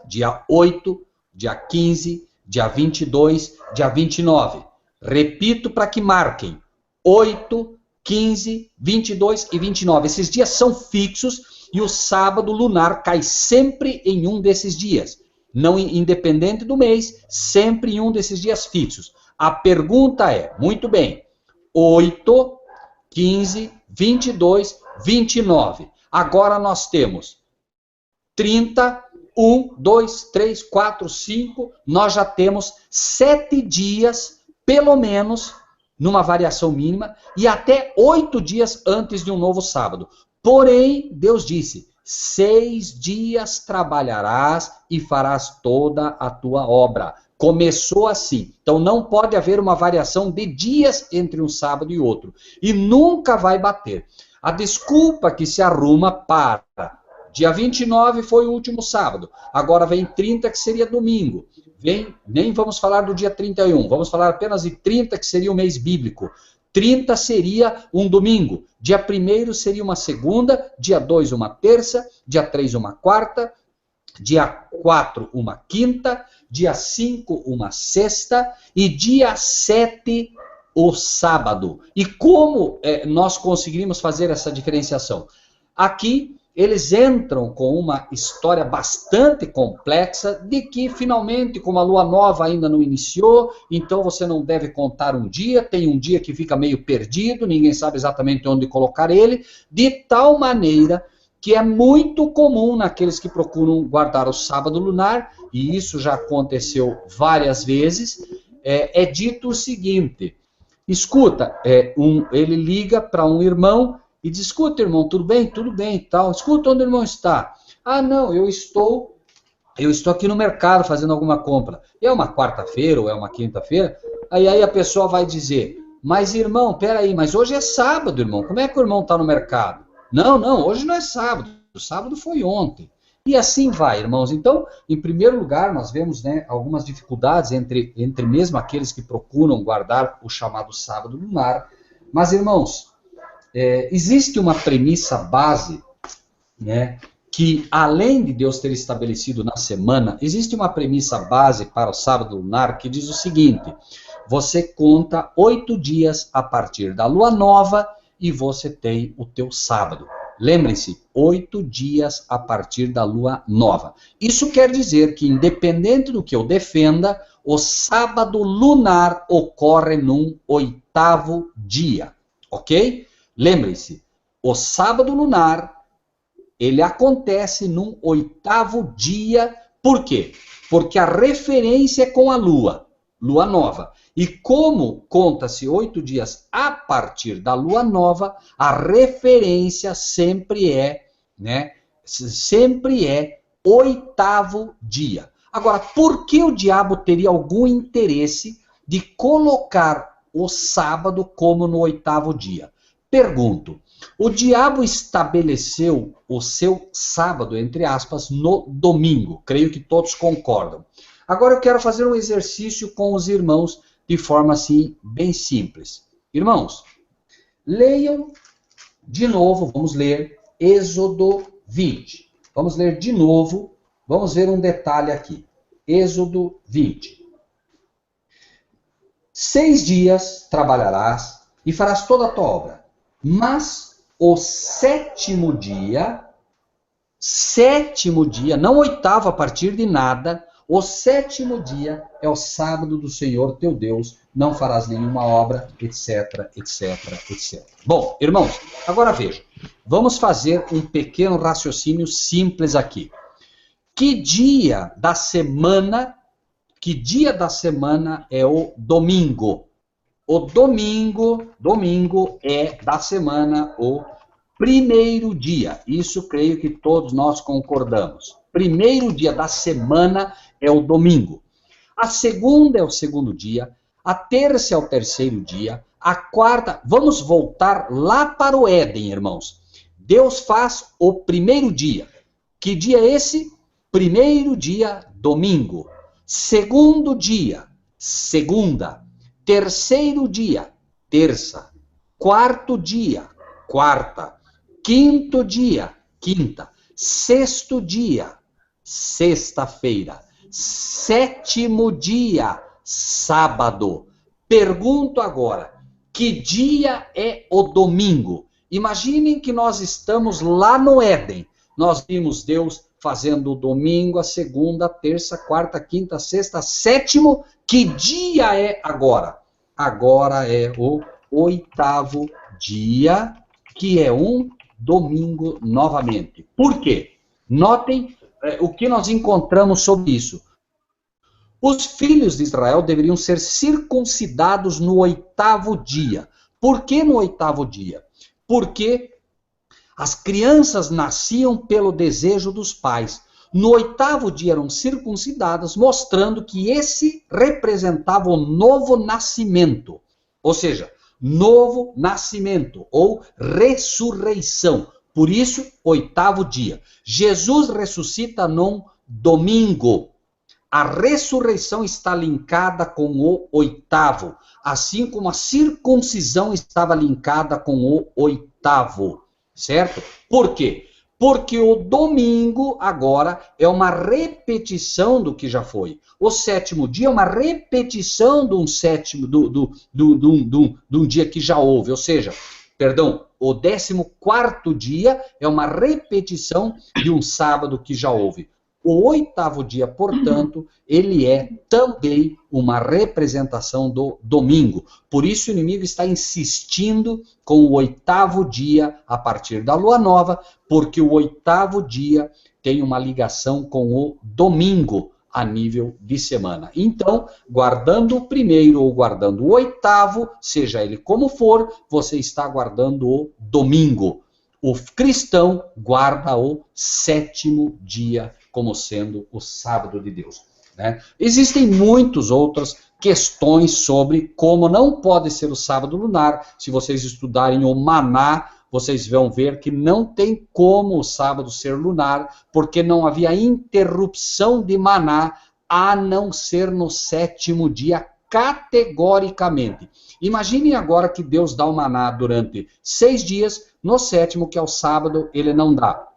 S2: dia 8, dia 15, dia 22, dia 29. Repito para que marquem, 8, 15, 22 e 29. Esses dias são fixos e o sábado lunar cai sempre em um desses dias. Não independente do mês, sempre em um desses dias fixos. A pergunta é, muito bem, 8, 15, 22, 29. Agora nós temos 30, 1, 2, 3, 4, 5, nós já temos 7 dias, pelo menos, numa variação mínima, e até 8 dias antes de um novo sábado. Porém, Deus disse, 6 dias trabalharás e farás toda a tua obra. Começou assim. Então não pode haver uma variação de dias entre um sábado e outro. E nunca vai bater. A desculpa que se arruma para dia 29 foi o último sábado. Agora vem 30, que seria domingo. Nem vamos falar do dia 31. Vamos falar apenas de 30, que seria o mês bíblico. 30 seria um domingo. Dia 1º seria uma segunda, dia 2 uma terça, dia 3 uma quarta, dia 4 uma quinta, dia 5 uma sexta e dia 7 o sábado. E como nós conseguiríamos fazer essa diferenciação? Aqui eles entram com uma história bastante complexa de que finalmente, como a lua nova ainda não iniciou, então você não deve contar um dia, tem um dia que fica meio perdido, ninguém sabe exatamente onde colocar ele, de tal maneira que é muito comum naqueles que procuram guardar o sábado lunar, e isso já aconteceu várias vezes, é dito o seguinte: escuta, ele liga para um irmão e diz: escuta, irmão, tudo bem e tal. Escuta, onde o irmão está? Ah, não, eu estou aqui no mercado fazendo alguma compra. E é uma quarta-feira ou é uma quinta-feira? Aí a pessoa vai dizer: mas irmão, peraí, mas hoje é sábado, irmão. Como é que o irmão está no mercado? Não, hoje não é sábado. O sábado foi ontem. E assim vai, irmãos. Então, em primeiro lugar, nós vemos, né, algumas dificuldades entre mesmo aqueles que procuram guardar o chamado sábado lunar. Mas, irmãos, existe uma premissa base, né, que além de Deus ter estabelecido na semana, existe uma premissa base para o sábado lunar que diz o seguinte: você conta 8 dias a partir da lua nova e você tem o teu sábado. Lembrem-se, 8 dias a partir da lua nova. Isso quer dizer que, independente do que eu defenda, o sábado lunar ocorre num 8º dia, ok? Lembrem-se, o sábado lunar, ele acontece num 8º dia. Por quê? Porque a referência é com a lua nova. E como conta-se 8 dias a partir da lua nova, a referência sempre é 8º dia. Agora, por que o diabo teria algum interesse de colocar o sábado como no 8º dia? Pergunto, o diabo estabeleceu o seu sábado, entre aspas, no domingo. Creio que todos concordam. Agora eu quero fazer um exercício com os irmãos de forma assim, bem simples. Irmãos, leiam de novo, vamos ler Êxodo 20. Vamos ler de novo, vamos ver um detalhe aqui. Êxodo 20. 6 dias trabalharás e farás toda a tua obra, mas o sétimo dia, não 8º a partir de nada, o sétimo dia é o sábado do Senhor teu Deus, não farás nenhuma obra, etc, etc, etc. Bom, irmãos, agora veja, vamos fazer um pequeno raciocínio simples aqui. Que dia da semana é o domingo? O domingo é da semana o primeiro dia. Isso creio que todos nós concordamos. Primeiro dia da semana é o domingo. A segunda é o segundo dia. A terça é o terceiro dia. A quarta... Vamos voltar lá para o Éden, irmãos. Deus faz o primeiro dia. Que dia é esse? Primeiro dia, domingo. Segundo dia, segunda. Terceiro dia, terça. Quarto dia, quarta. Quinto dia, quinta. Sexto dia, sexta-feira. Sétimo dia, sábado. Pergunto agora, que dia é o domingo? Imaginem que nós estamos lá no Éden. Nós vimos Deus fazendo o domingo, a segunda, a terça, a quarta, a quinta, a sexta, a sétimo. Que dia é agora? Agora é o 8º dia, que é um domingo novamente. Por quê? Notem o que nós encontramos sobre isso. Os filhos de Israel deveriam ser circuncidados no 8º dia. Por que no 8º dia? Porque as crianças nasciam pelo desejo dos pais. No 8º dia eram circuncidadas, mostrando que esse representava o novo nascimento. Ou seja, novo nascimento ou ressurreição. Por isso, 8º dia. Jesus ressuscita num domingo. a ressurreição está linkada com o oitavo, assim como a circuncisão estava linkada com o oitavo, certo? Por quê? Porque o domingo agora é uma repetição do que já foi. O sétimo dia é uma repetição de um sétimo, de um dia que já houve. Ou seja, perdão, o 14º dia é uma repetição de um sábado que já houve. O oitavo dia, portanto, ele é também uma representação do domingo. Por isso o inimigo está insistindo com o oitavo dia a partir da lua nova, porque o oitavo dia tem uma ligação com o domingo a nível de semana. Então, guardando o primeiro ou guardando o oitavo, seja ele como for, você está guardando o domingo. O cristão guarda o sétimo dia como sendo o sábado de Deus, né? Existem muitas outras questões sobre como não pode ser o sábado lunar. Se vocês estudarem o Maná, vocês vão ver que não tem como o sábado ser lunar, porque não havia interrupção de Maná, a não ser no sétimo dia, categoricamente. Imaginem agora que Deus dá o Maná durante 6 dias, no sétimo, que é o sábado, ele não dá.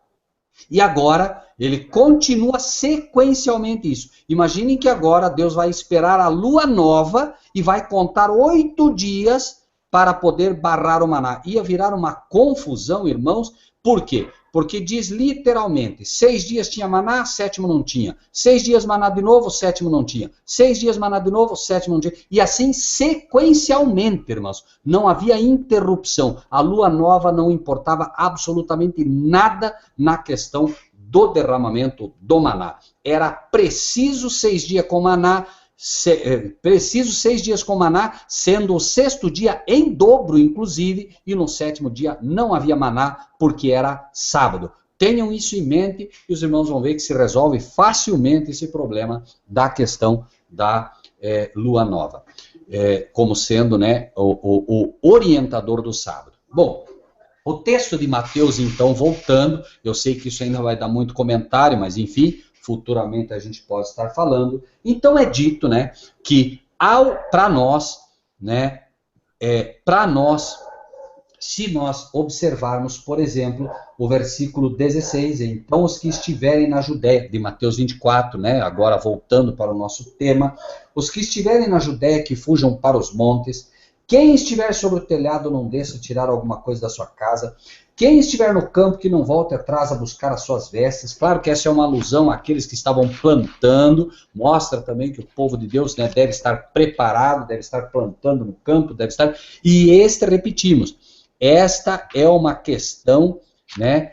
S2: E agora, ele continua sequencialmente isso. Imaginem que agora Deus vai esperar a lua nova e vai contar 8 dias para poder barrar o maná. Ia virar uma confusão, irmãos. Por quê? Porque diz literalmente, 6 dias tinha maná, 7º não tinha. 6 dias maná de novo, 7º não tinha. 6 dias maná de novo, 7º não tinha. E assim sequencialmente, irmãos. Não havia interrupção. A lua nova não importava absolutamente nada na questão do derramamento do maná. Era preciso 6 dias com maná, preciso 6 dias com maná, sendo o 6º dia em dobro, inclusive, e no 7º dia não havia maná, porque era sábado. Tenham isso em mente e os irmãos vão ver que se resolve facilmente esse problema da questão da lua nova, como sendo, né, o orientador do sábado. Bom, o texto de Mateus, então, voltando, eu sei que isso ainda vai dar muito comentário, mas enfim, futuramente a gente pode estar falando. Então é dito, né, que para nós, né, se nós observarmos, por exemplo, o versículo 16, então os que estiverem na Judéia, de Mateus 24, né, agora voltando para o nosso tema, os que estiverem na Judéia que fujam para os montes, quem estiver sobre o telhado não desça tirar alguma coisa da sua casa, quem estiver no campo que não volte atrás a buscar as suas vestes. Claro que essa é uma alusão àqueles que estavam plantando, mostra também que o povo de Deus, né, deve estar preparado, deve estar plantando no campo, deve estar... E repetimos, esta é uma questão, né,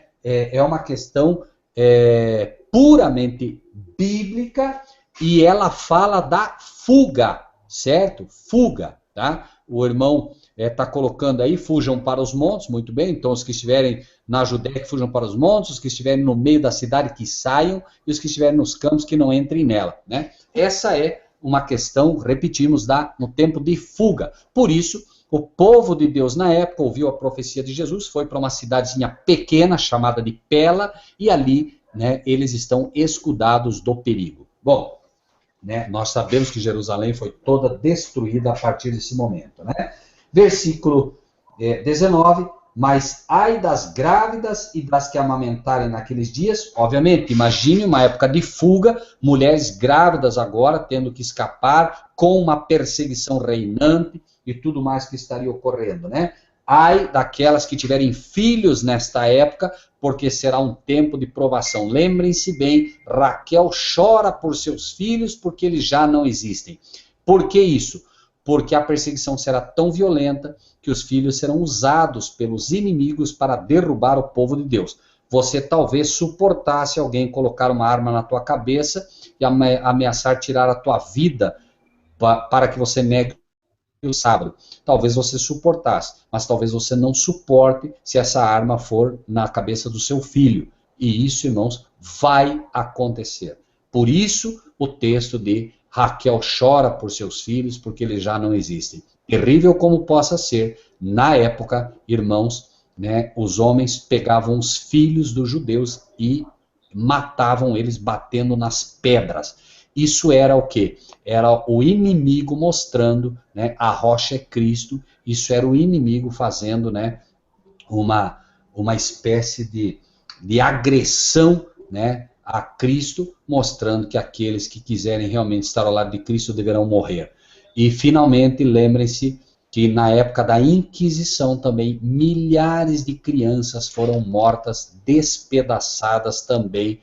S2: puramente bíblica, e ela fala da fuga, certo? Fuga, tá? O irmão está colocando aí, fujam para os montes, muito bem, então os que estiverem na Judéia que fujam para os montes, os que estiverem no meio da cidade que saiam, e os que estiverem nos campos que não entrem nela, né? Essa é uma questão, repetimos, no tempo de fuga. Por isso, o povo de Deus na época ouviu a profecia de Jesus, foi para uma cidadezinha pequena chamada de Pela, e ali, né, eles estão escudados do perigo. Bom, né, nós sabemos que Jerusalém foi toda destruída a partir desse momento, né? Versículo 19, mas ai das grávidas e das que amamentarem naqueles dias. Obviamente, imagine uma época de fuga, mulheres grávidas agora tendo que escapar com uma perseguição reinante e tudo mais que estaria ocorrendo, né? Ai daquelas que tiverem filhos nesta época, porque será um tempo de provação. Lembrem-se bem, Raquel chora por seus filhos porque eles já não existem. Por que isso? Porque a perseguição será tão violenta que os filhos serão usados pelos inimigos para derrubar o povo de Deus. Você talvez suportasse alguém colocar uma arma na tua cabeça e ameaçar tirar a tua vida para que você negue o sábado. Talvez você suportasse, mas talvez você não suporte se essa arma for na cabeça do seu filho. E isso, irmãos, vai acontecer. Por isso, o texto de Raquel chora por seus filhos, porque eles já não existem. Terrível como possa ser, na época, irmãos, né, os homens pegavam os filhos dos judeus e matavam eles batendo nas pedras. Isso era o quê? Era o inimigo mostrando, né, a rocha é Cristo. Isso era o inimigo fazendo, né, uma espécie de agressão, né, a Cristo, mostrando que aqueles que quiserem realmente estar ao lado de Cristo deverão morrer. E, finalmente, lembrem-se que na época da Inquisição também, milhares de crianças foram mortas, despedaçadas também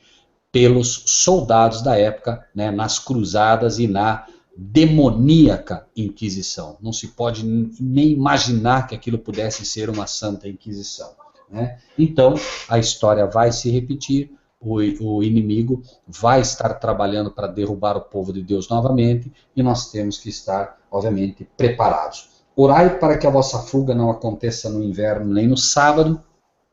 S2: pelos soldados da época, né, nas cruzadas e na demoníaca Inquisição. Não se pode nem imaginar que aquilo pudesse ser uma santa Inquisição, né? Então, a história vai se repetir, o inimigo vai estar trabalhando para derrubar o povo de Deus novamente, e nós temos que estar, obviamente, preparados. Orai para que a vossa fuga não aconteça no inverno nem no sábado,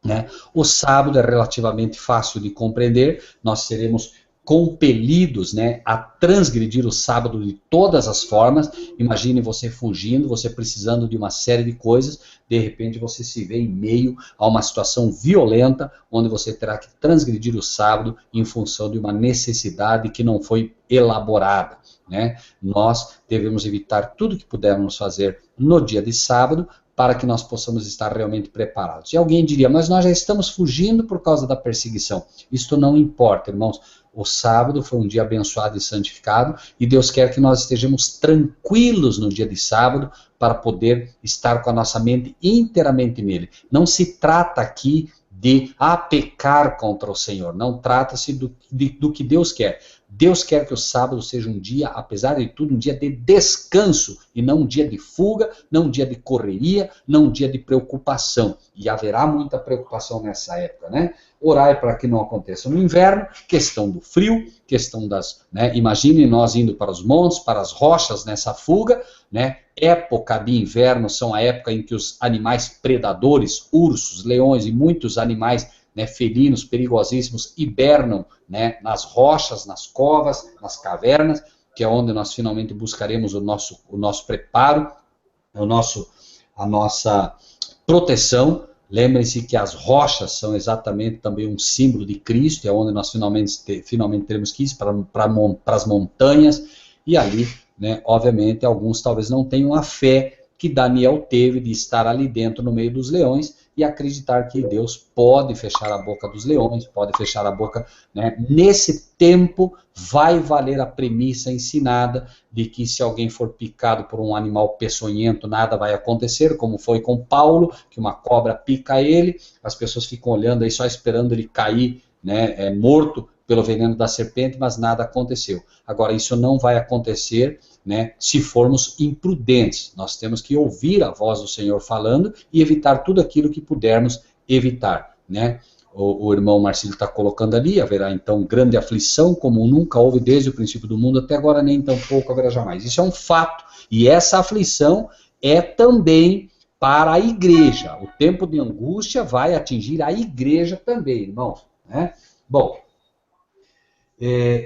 S2: né? O sábado é relativamente fácil de compreender, nós seremos compelidos, né, a transgredir o sábado de todas as formas. Imagine você fugindo, você precisando de uma série de coisas, de repente você se vê em meio a uma situação violenta, onde você terá que transgredir o sábado em função de uma necessidade que não foi elaborada, né? Nós devemos evitar tudo que pudermos fazer no dia de sábado, para que nós possamos estar realmente preparados. E alguém diria, mas nós já estamos fugindo por causa da perseguição. Isto não importa, irmãos. O sábado foi um dia abençoado e santificado, e Deus quer que nós estejamos tranquilos no dia de sábado, para poder estar com a nossa mente inteiramente nele. Não se trata aqui de pecar contra o Senhor, não trata-se do que Deus quer. Deus quer que o sábado seja um dia, apesar de tudo, um dia de descanso, e não um dia de fuga, não um dia de correria, não um dia de preocupação. E haverá muita preocupação nessa época, né? Orai para que não aconteça no inverno, questão do frio, questão das, né? Imagine nós indo para os montes, para as rochas nessa fuga, né? Época de inverno são a época em que os animais predadores, ursos, leões e muitos animais, né, felinos perigosíssimos, hibernam, né, nas rochas, nas covas, nas cavernas, que é onde nós finalmente buscaremos o nosso preparo, a nossa proteção. Lembrem-se que as rochas são exatamente também um símbolo de Cristo, é onde nós finalmente teremos que ir para as montanhas, e ali, né, obviamente, alguns talvez não tenham a fé que Daniel teve de estar ali dentro no meio dos leões e acreditar que Deus pode fechar a boca dos leões, pode fechar a boca, né? Nesse tempo vai valer a premissa ensinada de que se alguém for picado por um animal peçonhento, nada vai acontecer, como foi com Paulo, que uma cobra pica ele, as pessoas ficam olhando aí só esperando ele cair, né, morto pelo veneno da serpente, mas nada aconteceu. Agora, isso não vai acontecer, né, se formos imprudentes. Nós temos que ouvir a voz do Senhor falando e evitar tudo aquilo que pudermos evitar, né? O irmão Marcílio está colocando ali, haverá então grande aflição, como nunca houve desde o princípio do mundo até agora, nem tampouco haverá jamais. Isso é um fato, e essa aflição é também para a igreja. O tempo de angústia vai atingir a igreja também, irmãos, né? Bom,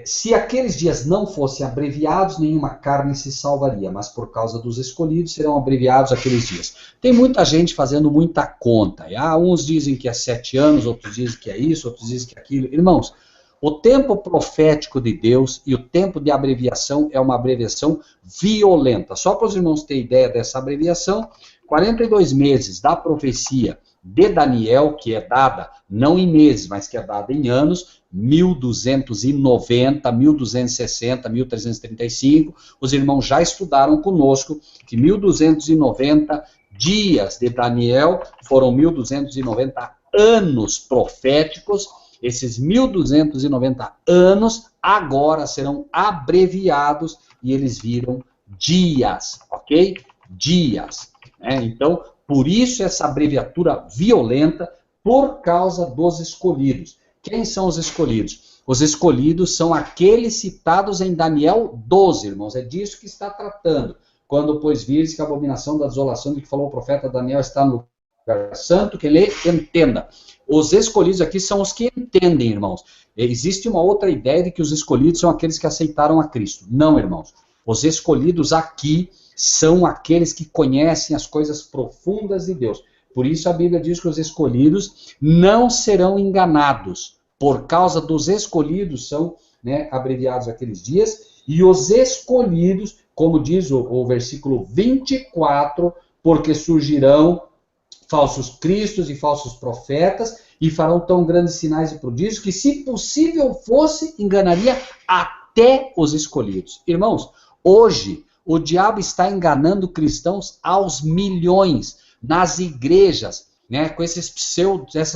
S2: se aqueles dias não fossem abreviados, nenhuma carne se salvaria, mas por causa dos escolhidos serão abreviados aqueles dias. Tem muita gente fazendo muita conta. Uns dizem que é 7 anos, outros dizem que é isso, outros dizem que é aquilo. Irmãos, o tempo profético de Deus e o tempo de abreviação é uma abreviação violenta. Só para os irmãos terem ideia dessa abreviação, 42 meses da profecia de Daniel, que é dada não em meses, mas que é dada em anos, 1290, 1260, 1335, os irmãos já estudaram conosco que 1290 dias de Daniel foram 1290 anos proféticos. Esses 1290 anos agora serão abreviados e eles viram dias, ok? Dias, né? Então, por isso essa abreviatura violenta, por causa dos escolhidos. Quem são os escolhidos? Os escolhidos são aqueles citados em Daniel 12, irmãos. É disso que está tratando. Quando, pois, vires que a abominação da desolação de que falou o profeta Daniel está no lugar santo, que ele entenda. Os escolhidos aqui são os que entendem, irmãos. Existe uma outra ideia de que os escolhidos são aqueles que aceitaram a Cristo. Não, irmãos. Os escolhidos aqui são aqueles que conhecem as coisas profundas de Deus. Por isso a Bíblia diz que os escolhidos não serão enganados. Por causa dos escolhidos são, né, abreviados aqueles dias. e os escolhidos, como diz o versículo 24, porque surgirão falsos cristos e falsos profetas, e farão tão grandes sinais e prodígios, que se possível fosse, enganaria até os escolhidos. Irmãos, hoje o diabo está enganando cristãos aos milhões, nas igrejas, né, com essas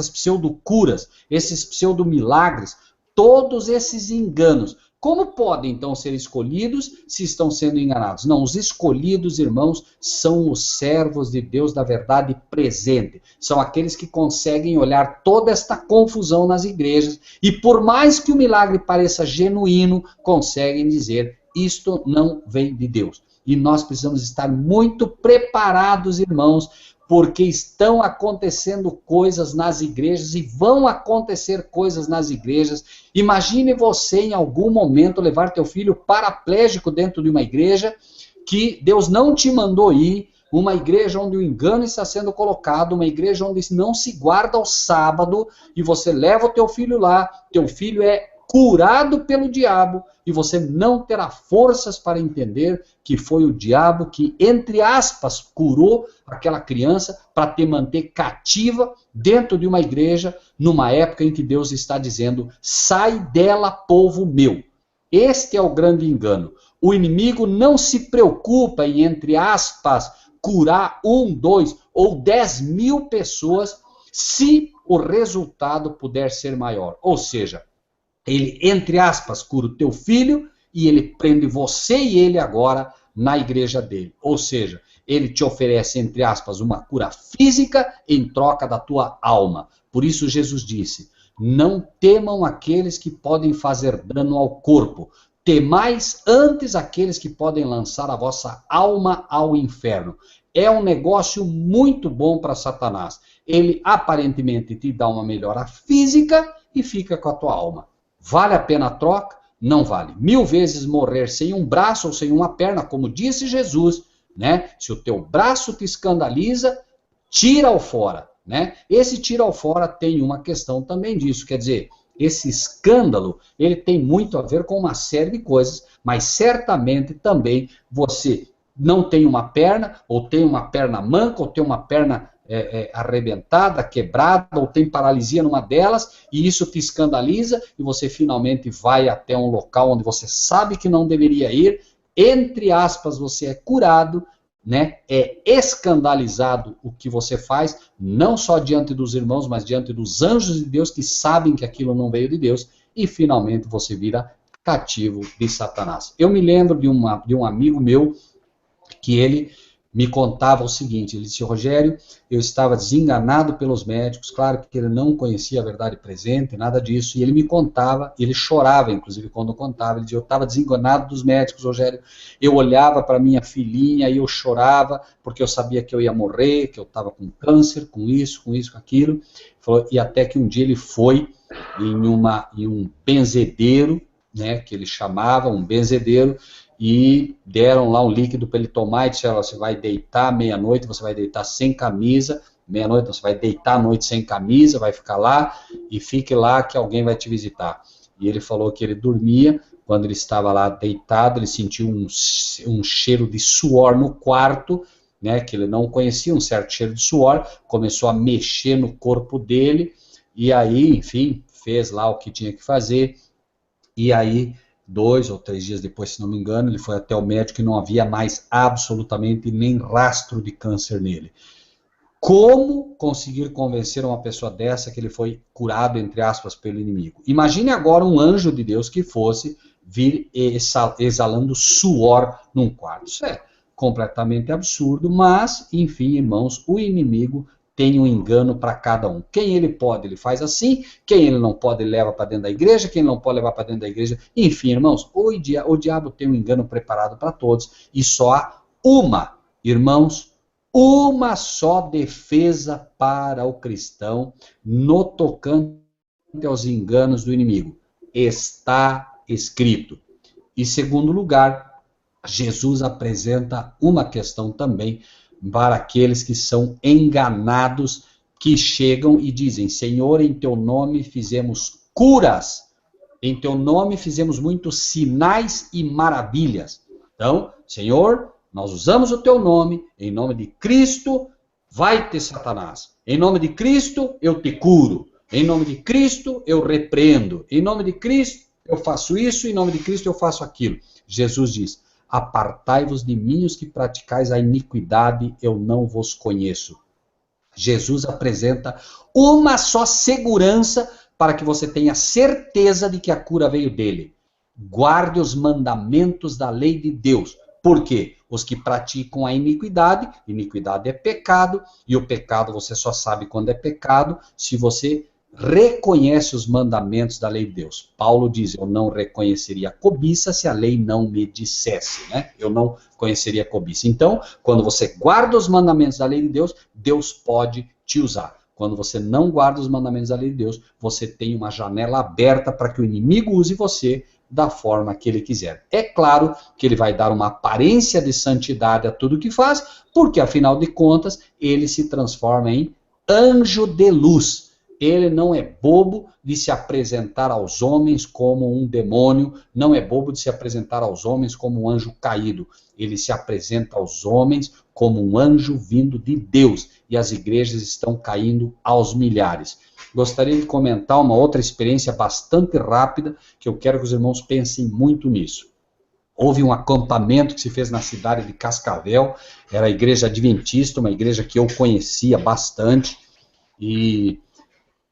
S2: pseudo-curas, esses pseudo-milagres, todos esses enganos. Como podem, então, ser escolhidos se estão sendo enganados? Não, os escolhidos, irmãos, são os servos de Deus da verdade presente. São aqueles que conseguem olhar toda esta confusão nas igrejas e, por mais que o milagre pareça genuíno, conseguem dizer, isto não vem de Deus. E nós precisamos estar muito preparados, irmãos, porque estão acontecendo coisas nas igrejas e vão acontecer coisas nas igrejas. Imagine você em algum momento levar teu filho paraplégico dentro de uma igreja que Deus não te mandou ir, uma igreja onde o engano está sendo colocado, uma igreja onde não se guarda o sábado, e você leva o teu filho lá, teu filho é curado pelo diabo, e você não terá forças para entender que foi o diabo que, entre aspas, curou aquela criança para te manter cativa dentro de uma igreja, numa época em que Deus está dizendo, sai dela, povo meu. Este é o grande engano. O inimigo não se preocupa em, entre aspas, curar 1, 2 ou 10 mil pessoas, se o resultado puder ser maior. Ou seja, ele, entre aspas, cura o teu filho e ele prende você e ele agora na igreja dele. Ou seja, ele te oferece, entre aspas, uma cura física em troca da tua alma. Por isso Jesus disse, não temam aqueles que podem fazer dano ao corpo. Temais antes aqueles que podem lançar a vossa alma ao inferno. É um negócio muito bom para Satanás. Ele aparentemente te dá uma melhora física e fica com a tua alma. Vale a pena a troca? Não vale. 1000 vezes morrer sem um braço ou sem uma perna, como disse Jesus, né? Se o teu braço te escandaliza, tira-o fora, né? Esse tira-o fora tem uma questão também disso, quer dizer, esse escândalo, ele tem muito a ver com uma série de coisas, mas certamente também você não tem uma perna, ou tem uma perna manca, ou tem uma perna arrebentada, quebrada, ou tem paralisia numa delas, e isso te escandaliza, e você finalmente vai até um local onde você sabe que não deveria ir, entre aspas, você é curado, né? É escandalizado o que você faz, não só diante dos irmãos, mas diante dos anjos de Deus, que sabem que aquilo não veio de Deus, e finalmente você vira cativo de Satanás. Eu me lembro de um amigo meu, que ele me contava o seguinte, ele disse, Rogério, eu estava desenganado pelos médicos, claro que ele não conhecia a verdade presente, nada disso, e ele me contava, ele chorava, inclusive, quando contava, ele dizia, eu estava desenganado dos médicos, Rogério, eu olhava para minha filhinha e eu chorava, porque eu sabia que eu ia morrer, que eu estava com câncer, com isso, com aquilo, e até que um dia ele foi em um benzedeiro, né, que ele chamava, um benzedeiro, e deram lá um líquido para ele tomar e disseram, você vai deitar meia-noite, você vai deitar sem camisa, meia-noite você vai deitar à noite sem camisa, vai ficar lá e fique lá que alguém vai te visitar. E ele falou que ele dormia, quando ele estava lá deitado, ele sentiu um cheiro de suor no quarto, né, que ele não conhecia, um certo cheiro de suor, começou a mexer no corpo dele, e aí, enfim, fez lá o que tinha que fazer, e aí 2 ou 3 dias depois, se não me engano, ele foi até o médico e não havia mais absolutamente nem rastro de câncer nele. Como conseguir convencer uma pessoa dessa que ele foi curado, entre aspas, pelo inimigo? Imagine agora um anjo de Deus que fosse vir exalando suor num quarto. Isso é completamente absurdo, mas, enfim, irmãos, o inimigo tem um engano para cada um. Quem ele pode, ele faz assim. Quem ele não pode, ele leva para dentro da igreja. Quem não pode levar para dentro da igreja. Enfim, irmãos, o diabo tem um engano preparado para todos. E só há irmãos, uma só defesa para o cristão no tocante aos enganos do inimigo. Está escrito. E, segundo lugar, Jesus apresenta uma questão também para aqueles que são enganados, que chegam e dizem, Senhor, em teu nome fizemos curas, em teu nome fizemos muitos sinais e maravilhas. Então, Senhor, nós usamos o teu nome, em nome de Cristo, vai ter Satanás. Em nome de Cristo, eu te curo. Em nome de Cristo, eu repreendo. Em nome de Cristo, eu faço isso. Em nome de Cristo, eu faço aquilo. Jesus diz, apartai-vos de mim os que praticais a iniquidade, eu não vos conheço. Jesus apresenta uma só segurança para que você tenha certeza de que a cura veio dele. Guarde os mandamentos da lei de Deus. Por quê? Os que praticam a iniquidade é pecado, e o pecado você só sabe quando é pecado se você reconhece os mandamentos da lei de Deus. Paulo diz, eu não reconheceria a cobiça se a lei não me dissesse, né? Eu não conheceria a cobiça. Então, quando você guarda os mandamentos da lei de Deus, Deus pode te usar. Quando você não guarda os mandamentos da lei de Deus, você tem uma janela aberta para que o inimigo use você da forma que ele quiser. É claro que ele vai dar uma aparência de santidade a tudo que faz, porque, afinal de contas, ele se transforma em anjo de luz. Ele não é bobo de se apresentar aos homens como um demônio, não é bobo de se apresentar aos homens como um anjo caído. Ele se apresenta aos homens como um anjo vindo de Deus, e as igrejas estão caindo aos milhares. Gostaria de comentar uma outra experiência bastante rápida, que eu quero que os irmãos pensem muito nisso. Houve um acampamento que se fez na cidade de Cascavel, era a igreja adventista, uma igreja que eu conhecia bastante, e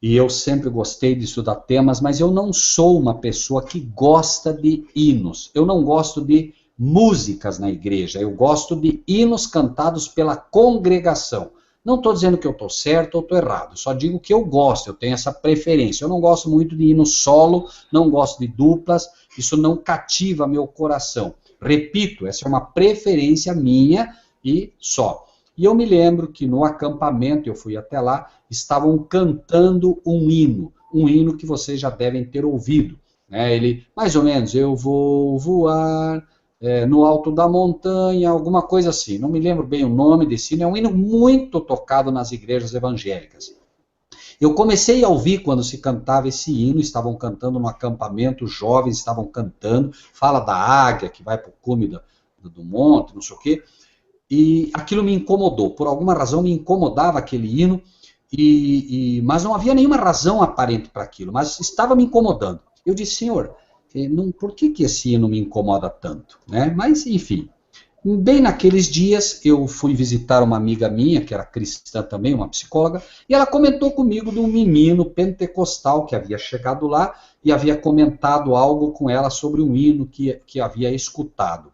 S2: eu sempre gostei de estudar temas, mas eu não sou uma pessoa que gosta de hinos. Eu não gosto de músicas na igreja, eu gosto de hinos cantados pela congregação. Não estou dizendo que eu estou certo ou estou errado, só digo que eu gosto, eu tenho essa preferência. Eu não gosto muito de hino solo, não gosto de duplas, isso não cativa meu coração. Repito, essa é uma preferência minha e só. E eu me lembro que no acampamento, eu fui até lá, estavam cantando um hino que vocês já devem ter ouvido. Né? Ele, mais ou menos, eu vou voar no alto da montanha, alguma coisa assim. Não me lembro bem o nome desse hino, é um hino muito tocado nas igrejas evangélicas. Eu comecei a ouvir quando se cantava esse hino, estavam cantando no acampamento, os jovens estavam cantando, fala da águia que vai para o cume do monte, não sei o quê. E aquilo me incomodou, por alguma razão me incomodava aquele hino, mas não havia nenhuma razão aparente para aquilo, mas estava me incomodando. Eu disse, Senhor, por que esse hino me incomoda tanto? Né? Mas, enfim, bem naqueles dias eu fui visitar uma amiga minha, que era cristã também, uma psicóloga, e ela comentou comigo de um menino pentecostal que havia chegado lá e havia comentado algo com ela sobre um hino que havia escutado.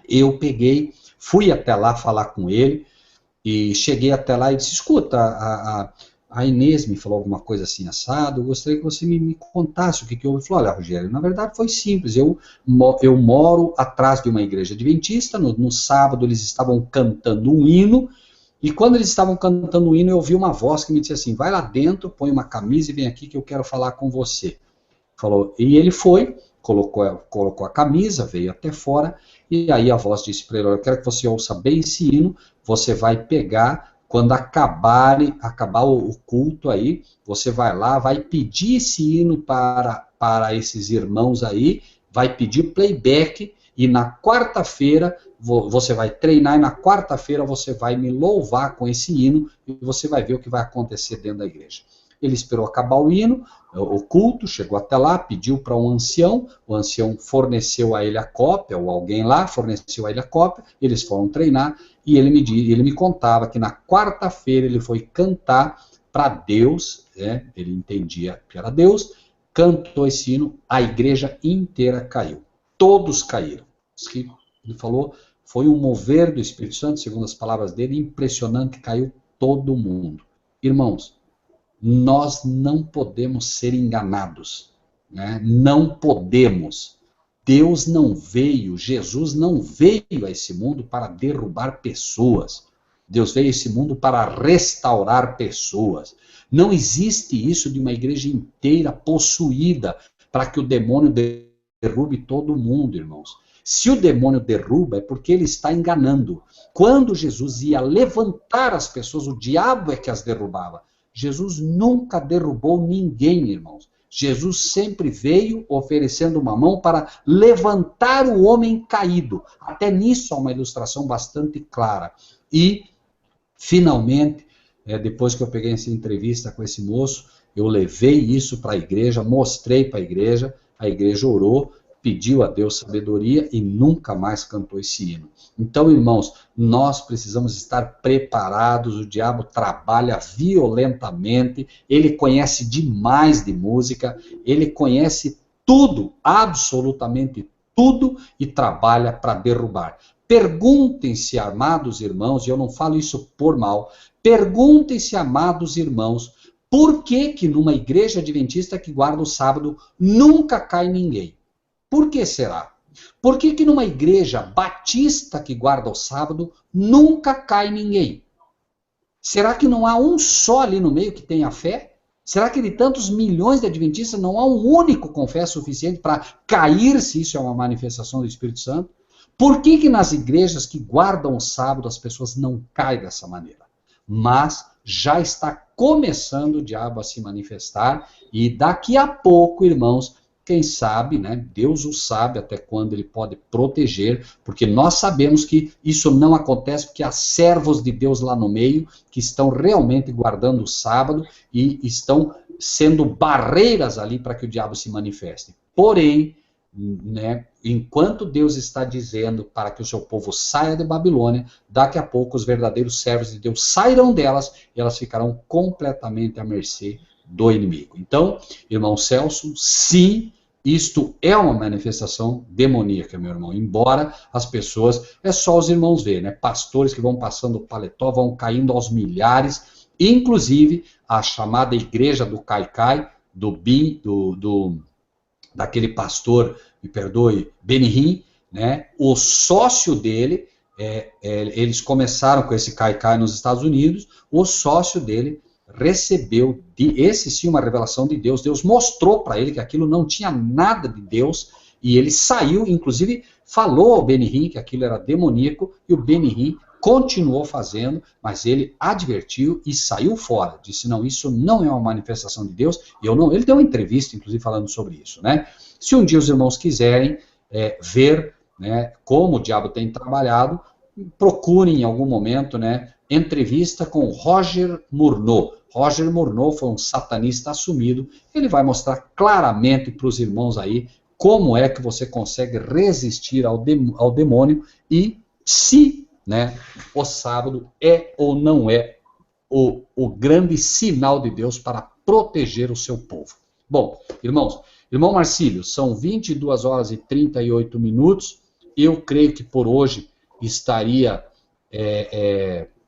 S2: Eu peguei, fui até lá falar com ele, e cheguei até lá e disse, escuta, a Inês me falou alguma coisa assim, assado, eu gostaria que você me contasse o que houve. Ele falou, olha, Rogério, na verdade foi simples, eu moro atrás de uma igreja adventista, no sábado eles estavam cantando um hino, e quando eles estavam cantando um hino, eu ouvi uma voz que me disse assim, vai lá dentro, põe uma camisa e vem aqui que eu quero falar com você. Falou, e ele foi, colocou a camisa, veio até fora, e aí a voz disse para ele, eu quero que você ouça bem esse hino, você vai pegar, quando acabar o culto aí, você vai lá, vai pedir esse hino para esses irmãos aí, vai pedir playback, e na quarta-feira você vai treinar, e na quarta-feira você vai me louvar com esse hino, e você vai ver o que vai acontecer dentro da igreja. Ele esperou acabar o hino, o culto, chegou até lá, pediu para um ancião, o ancião forneceu a ele a cópia, ou alguém lá forneceu a ele a cópia, eles foram treinar, e ele me contava que na quarta-feira ele foi cantar para Deus, né, ele entendia que era Deus, cantou esse hino, a igreja inteira caiu, todos caíram. Ele falou, foi um mover do Espírito Santo, segundo as palavras dele, impressionante, caiu todo mundo. Irmãos, nós não podemos ser enganados, né? Não podemos. Deus não veio, Jesus não veio a esse mundo para derrubar pessoas. Deus veio a esse mundo para restaurar pessoas. Não existe isso de uma igreja inteira possuída para que o demônio derrube todo mundo, irmãos. Se o demônio derruba, é porque ele está enganando. Quando Jesus ia levantar as pessoas, o diabo é que as derrubava. Jesus nunca derrubou ninguém, irmãos. Jesus sempre veio oferecendo uma mão para levantar o homem caído. Até nisso há uma ilustração bastante clara. E, finalmente, depois que eu peguei essa entrevista com esse moço, eu levei isso para a igreja, mostrei para a igreja orou, pediu a Deus sabedoria e nunca mais cantou esse hino. Então, irmãos, nós precisamos estar preparados, o diabo trabalha violentamente, ele conhece demais de música, ele conhece tudo, absolutamente tudo, e trabalha para derrubar. Perguntem-se, amados irmãos, e eu não falo isso por mal, perguntem-se, amados irmãos, por que numa igreja adventista que guarda o sábado nunca cai ninguém? Por que será? Por que numa igreja batista que guarda o sábado nunca cai ninguém? Será que não há um só ali no meio que tenha fé? Será que de tantos milhões de adventistas não há um único com fé suficiente para cair se isso é uma manifestação do Espírito Santo? Por que nas igrejas que guardam o sábado as pessoas não caem dessa maneira? Mas já está começando o diabo a se manifestar e daqui a pouco, irmãos, quem sabe, né? Deus o sabe até quando ele pode proteger, porque nós sabemos que isso não acontece porque há servos de Deus lá no meio que estão realmente guardando o sábado e estão sendo barreiras ali para que o diabo se manifeste. Porém, né, enquanto Deus está dizendo para que o seu povo saia de Babilônia, daqui a pouco os verdadeiros servos de Deus sairão delas e elas ficarão completamente à mercê do inimigo. Então, irmão Celso, sim, isto é uma manifestação demoníaca, meu irmão, embora as pessoas, é só os irmãos verem, né, pastores que vão passando o paletó, vão caindo aos milhares, inclusive a chamada igreja do Caicai, daquele pastor, me perdoe, Benihim, né, o sócio dele, eles começaram com esse Caicai nos Estados Unidos, o sócio dele recebeu, esse sim, uma revelação de Deus. Deus mostrou para ele que aquilo não tinha nada de Deus, e ele saiu, inclusive falou ao Benihim que aquilo era demoníaco, e o Benihim continuou fazendo, mas ele advertiu e saiu fora, disse, não, isso não é uma manifestação de Deus, ele deu uma entrevista, inclusive, falando sobre isso, né? Se um dia os irmãos quiserem ver, né, como o diabo tem trabalhado, procurem em algum momento, né, entrevista com Roger Murnau. Roger Murnau foi um satanista assumido, ele vai mostrar claramente para os irmãos aí como é que você consegue resistir ao demônio e se, né, o sábado é ou não é o grande sinal de Deus para proteger o seu povo. Bom, irmãos, irmão Marcílio, são 22 horas e 38 minutos, eu creio que por hoje estaria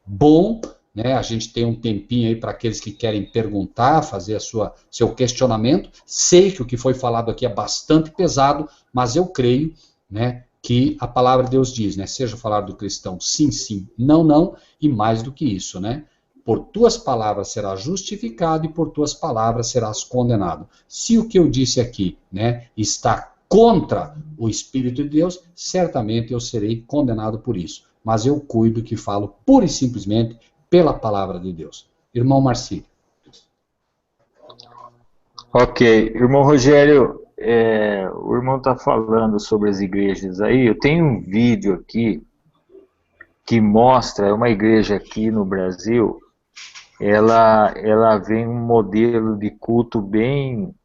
S2: bom, né? A gente tem um tempinho aí para aqueles que querem perguntar, fazer seu questionamento. Sei que o que foi falado aqui é bastante pesado, mas eu creio, né, que a palavra de Deus diz, né, seja falar do cristão sim, sim, não, não, e mais do que isso, né? Por tuas palavras serás justificado e por tuas palavras serás condenado. Se o que eu disse aqui, né, está contra o Espírito de Deus, certamente eu serei condenado por isso. Mas eu cuido que falo pura e simplesmente pela palavra de Deus. Irmão Marcílio.
S1: Ok. Irmão Rogério, o irmão está falando sobre as igrejas aí. Eu tenho um vídeo aqui que mostra uma igreja aqui no Brasil. Ela vem um modelo de culto bem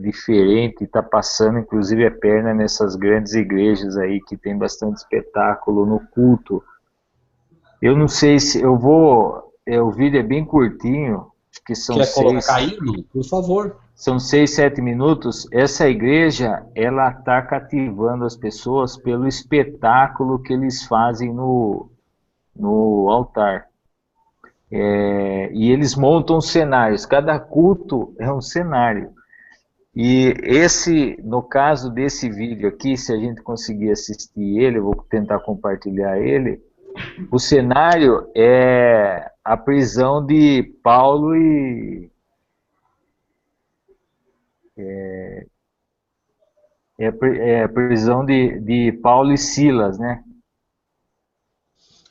S1: diferente, está passando inclusive a perna nessas grandes igrejas aí que tem bastante espetáculo no culto. Eu não sei se eu vou, o vídeo é bem curtinho, acho que são
S2: Quer colocar aí, por favor?
S1: São 6, 7 minutos. Essa igreja, ela está cativando as pessoas pelo espetáculo que eles fazem no altar. E eles montam cenários, cada culto é um cenário. E no caso desse vídeo aqui, se a gente conseguir assistir ele, eu vou tentar compartilhar ele, o cenário é a prisão de Paulo e... a prisão de Paulo e Silas, né?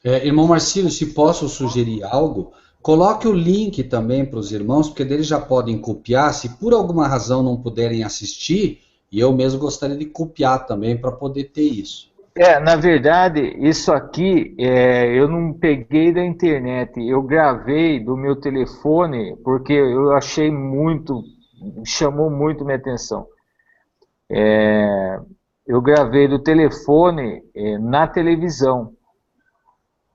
S2: Irmão Marcílio, se posso sugerir algo, Coloque o link também para os irmãos, porque eles já podem copiar. Se por alguma razão não puderem assistir, e eu mesmo gostaria de copiar também para poder ter isso.
S1: Na verdade, isso aqui eu não peguei da internet, eu gravei do meu telefone, porque eu achei chamou muito minha atenção. Eu gravei do telefone na televisão,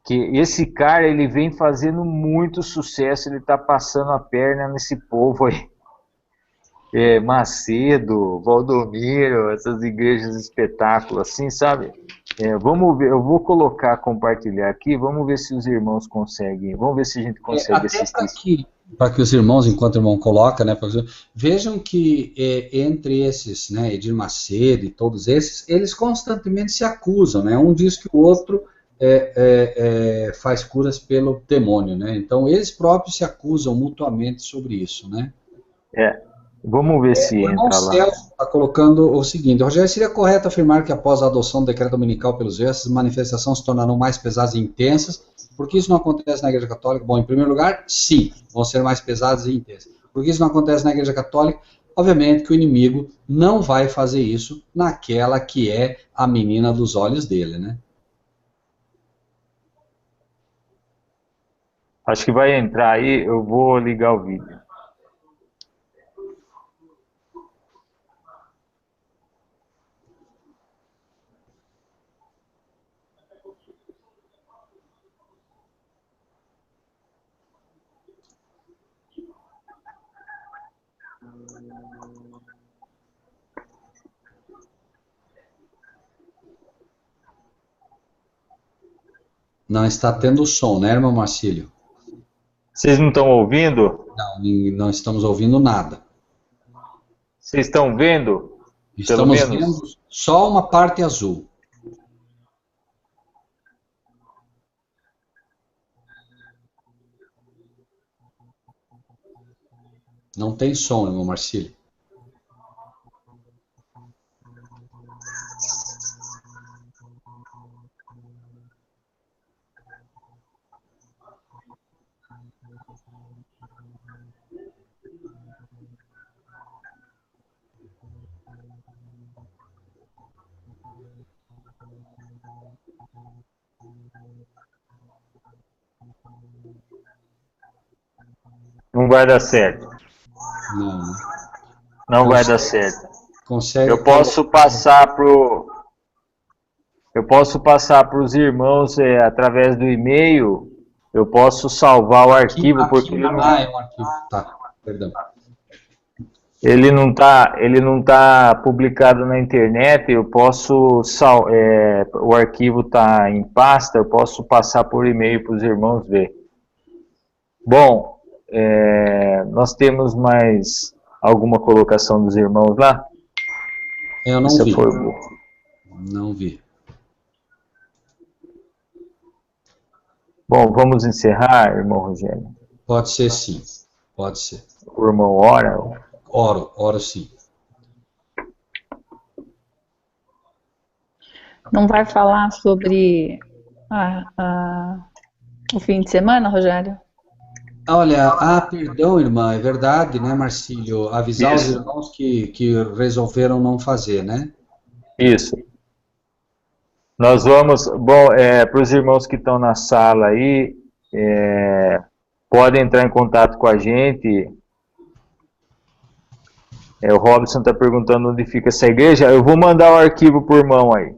S1: que esse cara, ele vem fazendo muito sucesso, ele está passando a perna nesse povo aí. Macedo, Valdomiro, essas igrejas espetáculo, assim, sabe? Vamos ver, eu vou colocar, compartilhar aqui, vamos ver se os irmãos conseguem, vamos ver se a gente consegue assistir.
S2: Para que os irmãos, enquanto o irmão coloca, né, vejam que entre esses, né, Edir Macedo e todos esses, eles constantemente se acusam, né? Um diz que o outro faz curas pelo demônio, né? Então eles próprios se acusam mutuamente sobre isso, né?
S1: Vamos ver se entra lá. O
S2: Celso está colocando o seguinte: Rogério, seria correto afirmar que após a adoção do decreto dominical pelos véus, essas manifestações se tornarão mais pesadas e intensas? Por que isso não acontece na Igreja Católica? Bom, em primeiro lugar, sim, vão ser mais pesadas e intensas. Por que isso não acontece na Igreja Católica? Obviamente que o inimigo não vai fazer isso naquela que é a menina dos olhos dele, né?
S1: Acho que vai entrar aí, eu vou ligar o vídeo.
S2: Não está tendo som, né, irmão Marcílio?
S1: Vocês não estão ouvindo?
S2: Não estamos ouvindo nada.
S1: Vocês estão vendo?
S2: Estamos vendo só uma parte azul. Não tem som, irmão Marcílio.
S1: Não vai dar certo. Não vai dar certo. Eu posso passar para os irmãos através do e-mail. Eu posso salvar o arquivo porque ele não.
S2: É um arquivo. Tá, perdão.
S1: Ele não tá publicado na internet. Eu posso o arquivo está em pasta. Eu posso passar por e-mail para os irmãos ver. Bom, nós temos mais alguma colocação dos irmãos lá?
S2: Eu não vi. Não vi.
S1: Bom, vamos encerrar, irmão Rogério?
S2: Pode ser sim, pode ser.
S1: O irmão ora?
S2: Oro sim.
S3: Não vai falar sobre o fim de semana, Rogério?
S2: Olha, perdão, irmã, é verdade, né, Marcílio? Avisar os irmãos que resolveram não fazer, né?
S1: Isso. Nós vamos, para os irmãos que estão na sala aí, podem entrar em contato com a gente. O Robson está perguntando onde fica essa igreja. Eu vou mandar o arquivo para o irmão aí.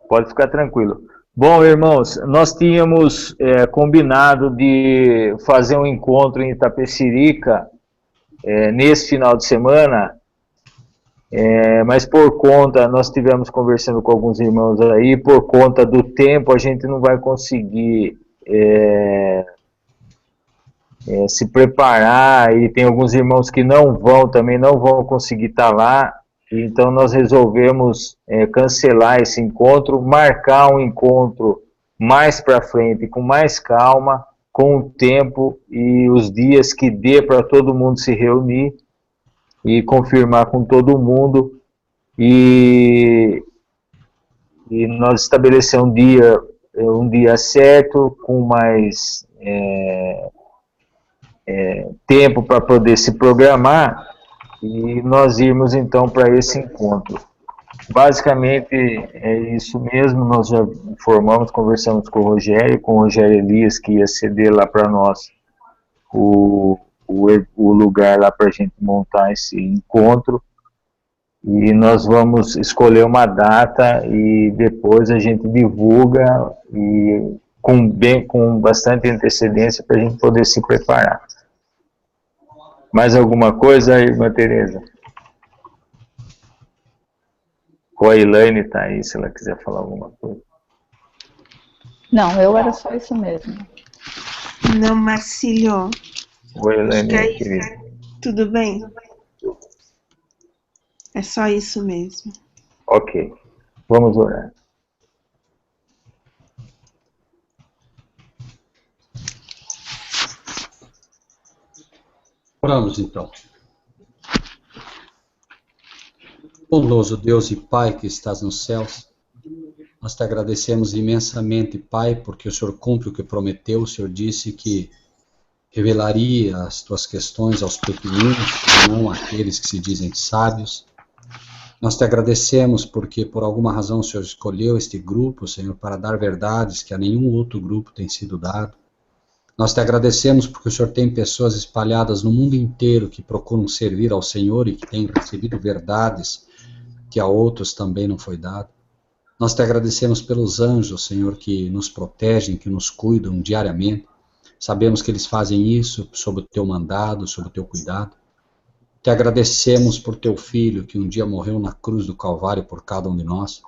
S1: Pode ficar tranquilo. Bom, irmãos, nós tínhamos combinado de fazer um encontro em Itapecerica nesse final de semana. Mas por conta, nós estivemos conversando com alguns irmãos aí, por conta do tempo a gente não vai conseguir se preparar, e tem alguns irmãos que também não vão conseguir estar lá, então nós resolvemos cancelar esse encontro, marcar um encontro mais para frente, com mais calma, com o tempo e os dias que dê para todo mundo se reunir, e confirmar com todo mundo, e nós estabelecemos um dia certo, com mais tempo para poder se programar e nós irmos então para esse encontro. Basicamente é isso mesmo, nós já informamos, conversamos com o Rogério Elias, que ia ceder lá para nós o lugar lá para a gente montar esse encontro, e nós vamos escolher uma data e depois a gente divulga e com bastante antecedência para a gente poder se preparar. Mais alguma coisa, irmã Tereza? Ou a Elaine está aí, se ela quiser falar alguma coisa.
S3: Não, eu era só isso mesmo.
S4: Não, Marcílio.
S1: Oi, Elaine, querida.
S4: Tudo bem? É só isso mesmo.
S1: Ok, vamos orar.
S2: Oramos então. Bondoso Deus e Pai que estás nos céus, nós te agradecemos imensamente, Pai, porque o Senhor cumpre o que prometeu. O Senhor disse que revelaria as tuas questões aos pequeninos, e não àqueles que se dizem sábios. Nós te agradecemos porque por alguma razão o Senhor escolheu este grupo, Senhor, para dar verdades que a nenhum outro grupo tem sido dado. Nós te agradecemos porque o Senhor tem pessoas espalhadas no mundo inteiro que procuram servir ao Senhor e que têm recebido verdades que a outros também não foi dado. Nós te agradecemos pelos anjos, Senhor, que nos protegem, que nos cuidam diariamente. Sabemos que eles fazem isso sob o teu mandado, sob o teu cuidado. Te agradecemos por teu Filho, que um dia morreu na cruz do Calvário por cada um de nós.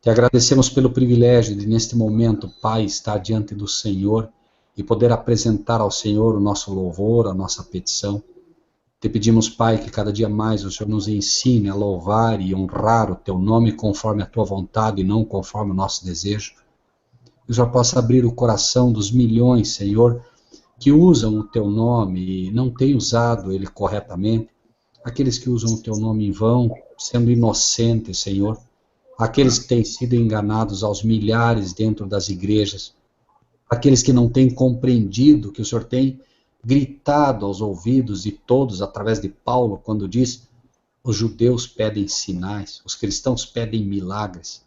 S2: Te agradecemos pelo privilégio de, neste momento, Pai, estar diante do Senhor e poder apresentar ao Senhor o nosso louvor, a nossa petição. Te pedimos, Pai, que cada dia mais o Senhor nos ensine a louvar e honrar o teu nome conforme a tua vontade e não conforme o nosso desejo. Que o Senhor possa abrir o coração dos milhões, Senhor, que usam o teu nome e não têm usado ele corretamente. Aqueles que usam o teu nome em vão, sendo inocentes, Senhor. Aqueles que têm sido enganados aos milhares dentro das igrejas. Aqueles que não têm compreendido que o Senhor tem gritado aos ouvidos de todos através de Paulo, quando diz: os judeus pedem sinais, os cristãos pedem milagres,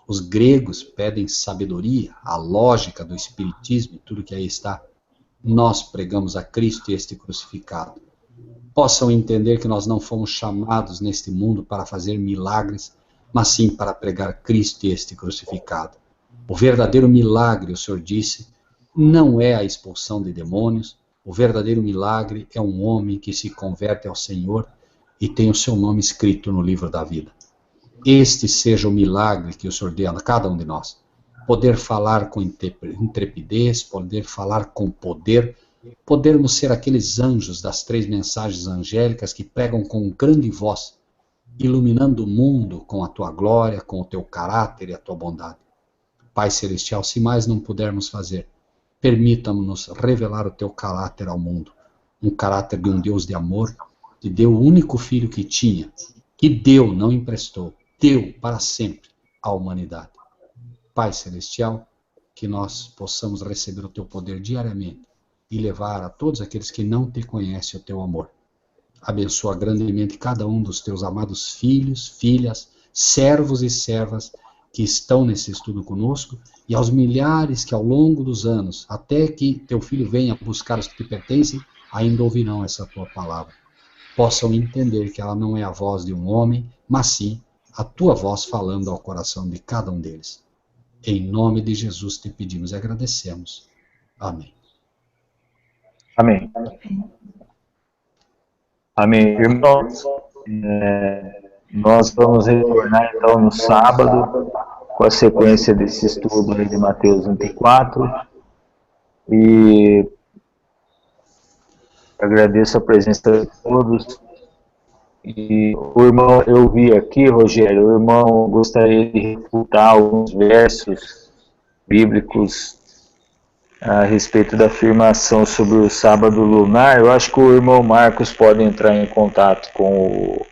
S2: os gregos pedem sabedoria, a lógica do espiritismo e tudo que aí está. Nós pregamos a Cristo e este crucificado. Possam entender que nós não fomos chamados neste mundo para fazer milagres, mas sim para pregar Cristo e este crucificado. O verdadeiro milagre, o Senhor disse, não é a expulsão de demônios. O verdadeiro milagre é um homem que se converte ao Senhor e tem o seu nome escrito no livro da vida. Este seja o milagre que o Senhor dê a cada um de nós. Poder falar com intrepidez, poder falar com poder, podermos ser aqueles anjos das 3 mensagens angélicas que pregam com grande voz, iluminando o mundo com a tua glória, com o teu caráter e a tua bondade. Pai Celestial, se mais não pudermos fazer, permita-nos revelar o teu caráter ao mundo, um caráter de um Deus de amor, que deu o único filho que tinha, que deu, não emprestou, deu para sempre à humanidade. Pai Celestial, que nós possamos receber o teu poder diariamente e levar a todos aqueles que não te conhecem o teu amor. Abençoa grandemente cada um dos teus amados filhos, filhas, servos e servas que estão nesse estudo conosco, e aos milhares que ao longo dos anos, até que teu filho venha buscar os que te pertencem, ainda ouvirão essa tua palavra. Possam entender que ela não é a voz de um homem, mas sim a tua voz falando ao coração de cada um deles. Em nome de Jesus te pedimos e agradecemos. Amém.
S1: Amém. Amém. Irmãos, nós vamos retornar então no sábado com a sequência desse estudo aí de Mateus 24, e agradeço a presença de todos. E o irmão, eu vi aqui, Rogério, o irmão gostaria de refutar alguns versos bíblicos a respeito da afirmação sobre o sábado lunar. Eu acho que o irmão Marcos pode entrar em contato com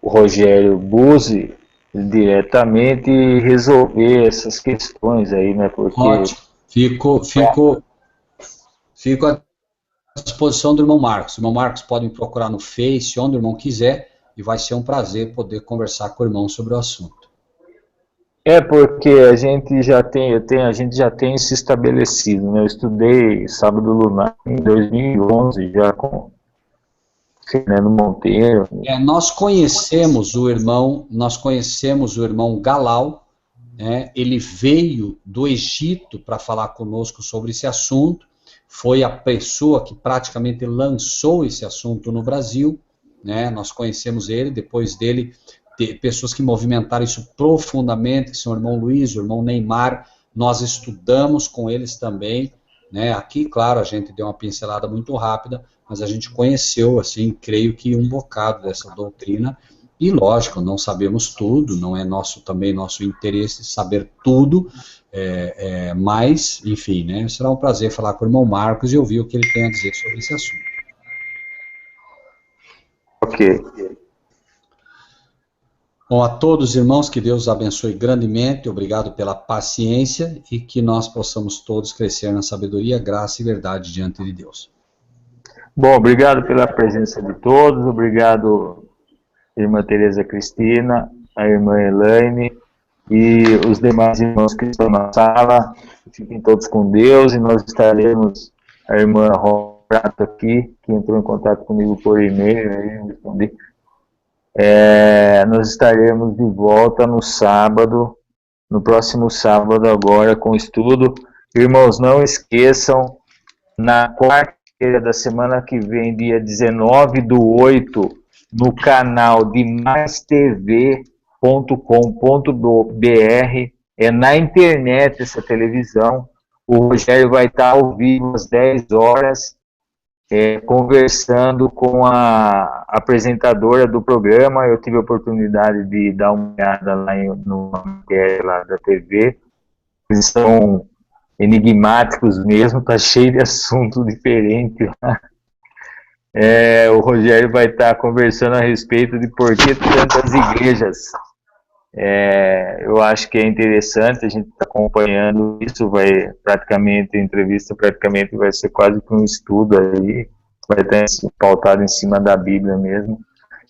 S1: o Rogério Buzzi diretamente e resolver essas questões aí, né? Porque
S2: ótimo. Fico à disposição do irmão Marcos. O irmão Marcos pode me procurar no Face, onde o irmão quiser, e vai ser um prazer poder conversar com o irmão sobre o assunto.
S1: Porque a gente já tem se estabelecido, né? Eu estudei Sábado Lunar em 2011, já com Fernando Monteiro.
S2: Nós conhecemos o irmão Galal, né? Ele veio do Egito para falar conosco sobre esse assunto, foi a pessoa que praticamente lançou esse assunto no Brasil, né? Nós conhecemos ele, depois dele, pessoas que movimentaram isso profundamente, que são o irmão Luiz, o irmão Neymar, nós estudamos com eles também, né? Aqui, claro, a gente deu uma pincelada muito rápida, mas a gente conheceu, assim, creio que um bocado dessa doutrina, e lógico, não sabemos tudo, não é também nosso interesse saber tudo, mas, enfim, né? Será um prazer falar com o irmão Marcos e ouvir o que ele tem a dizer sobre esse assunto.
S1: Ok.
S2: Bom, a todos, irmãos, que Deus abençoe grandemente, obrigado pela paciência e que nós possamos todos crescer na sabedoria, graça e verdade diante de Deus.
S1: Bom, obrigado pela presença de todos, obrigado, irmã Tereza Cristina, a irmã Elaine e os demais irmãos que estão na sala. Fiquem todos com Deus e nós estaremos, a irmã Roberto aqui, que entrou em contato comigo por e-mail, aí eu respondi. Nós estaremos de volta no próximo sábado agora com o estudo. Irmãos, não esqueçam, na quarta-feira da semana que vem, dia 19/8, no canal de maistv.com.br, na internet essa televisão, o Rogério vai estar ao vivo às 10 horas, conversando com a apresentadora do programa. Eu tive a oportunidade de dar uma olhada lá numa matéria lá da TV. Eles são enigmáticos mesmo, está cheio de assunto diferente lá. O Rogério vai estar conversando a respeito de por que tantas igrejas. Eu acho que é interessante, a gente está acompanhando isso, a entrevista praticamente vai ser quase que um estudo aí, vai estar pautado em cima da Bíblia mesmo.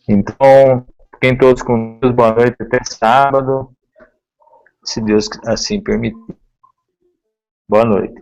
S1: Então, fiquem todos com Deus, boa noite, até sábado, se Deus assim permitir. Boa noite.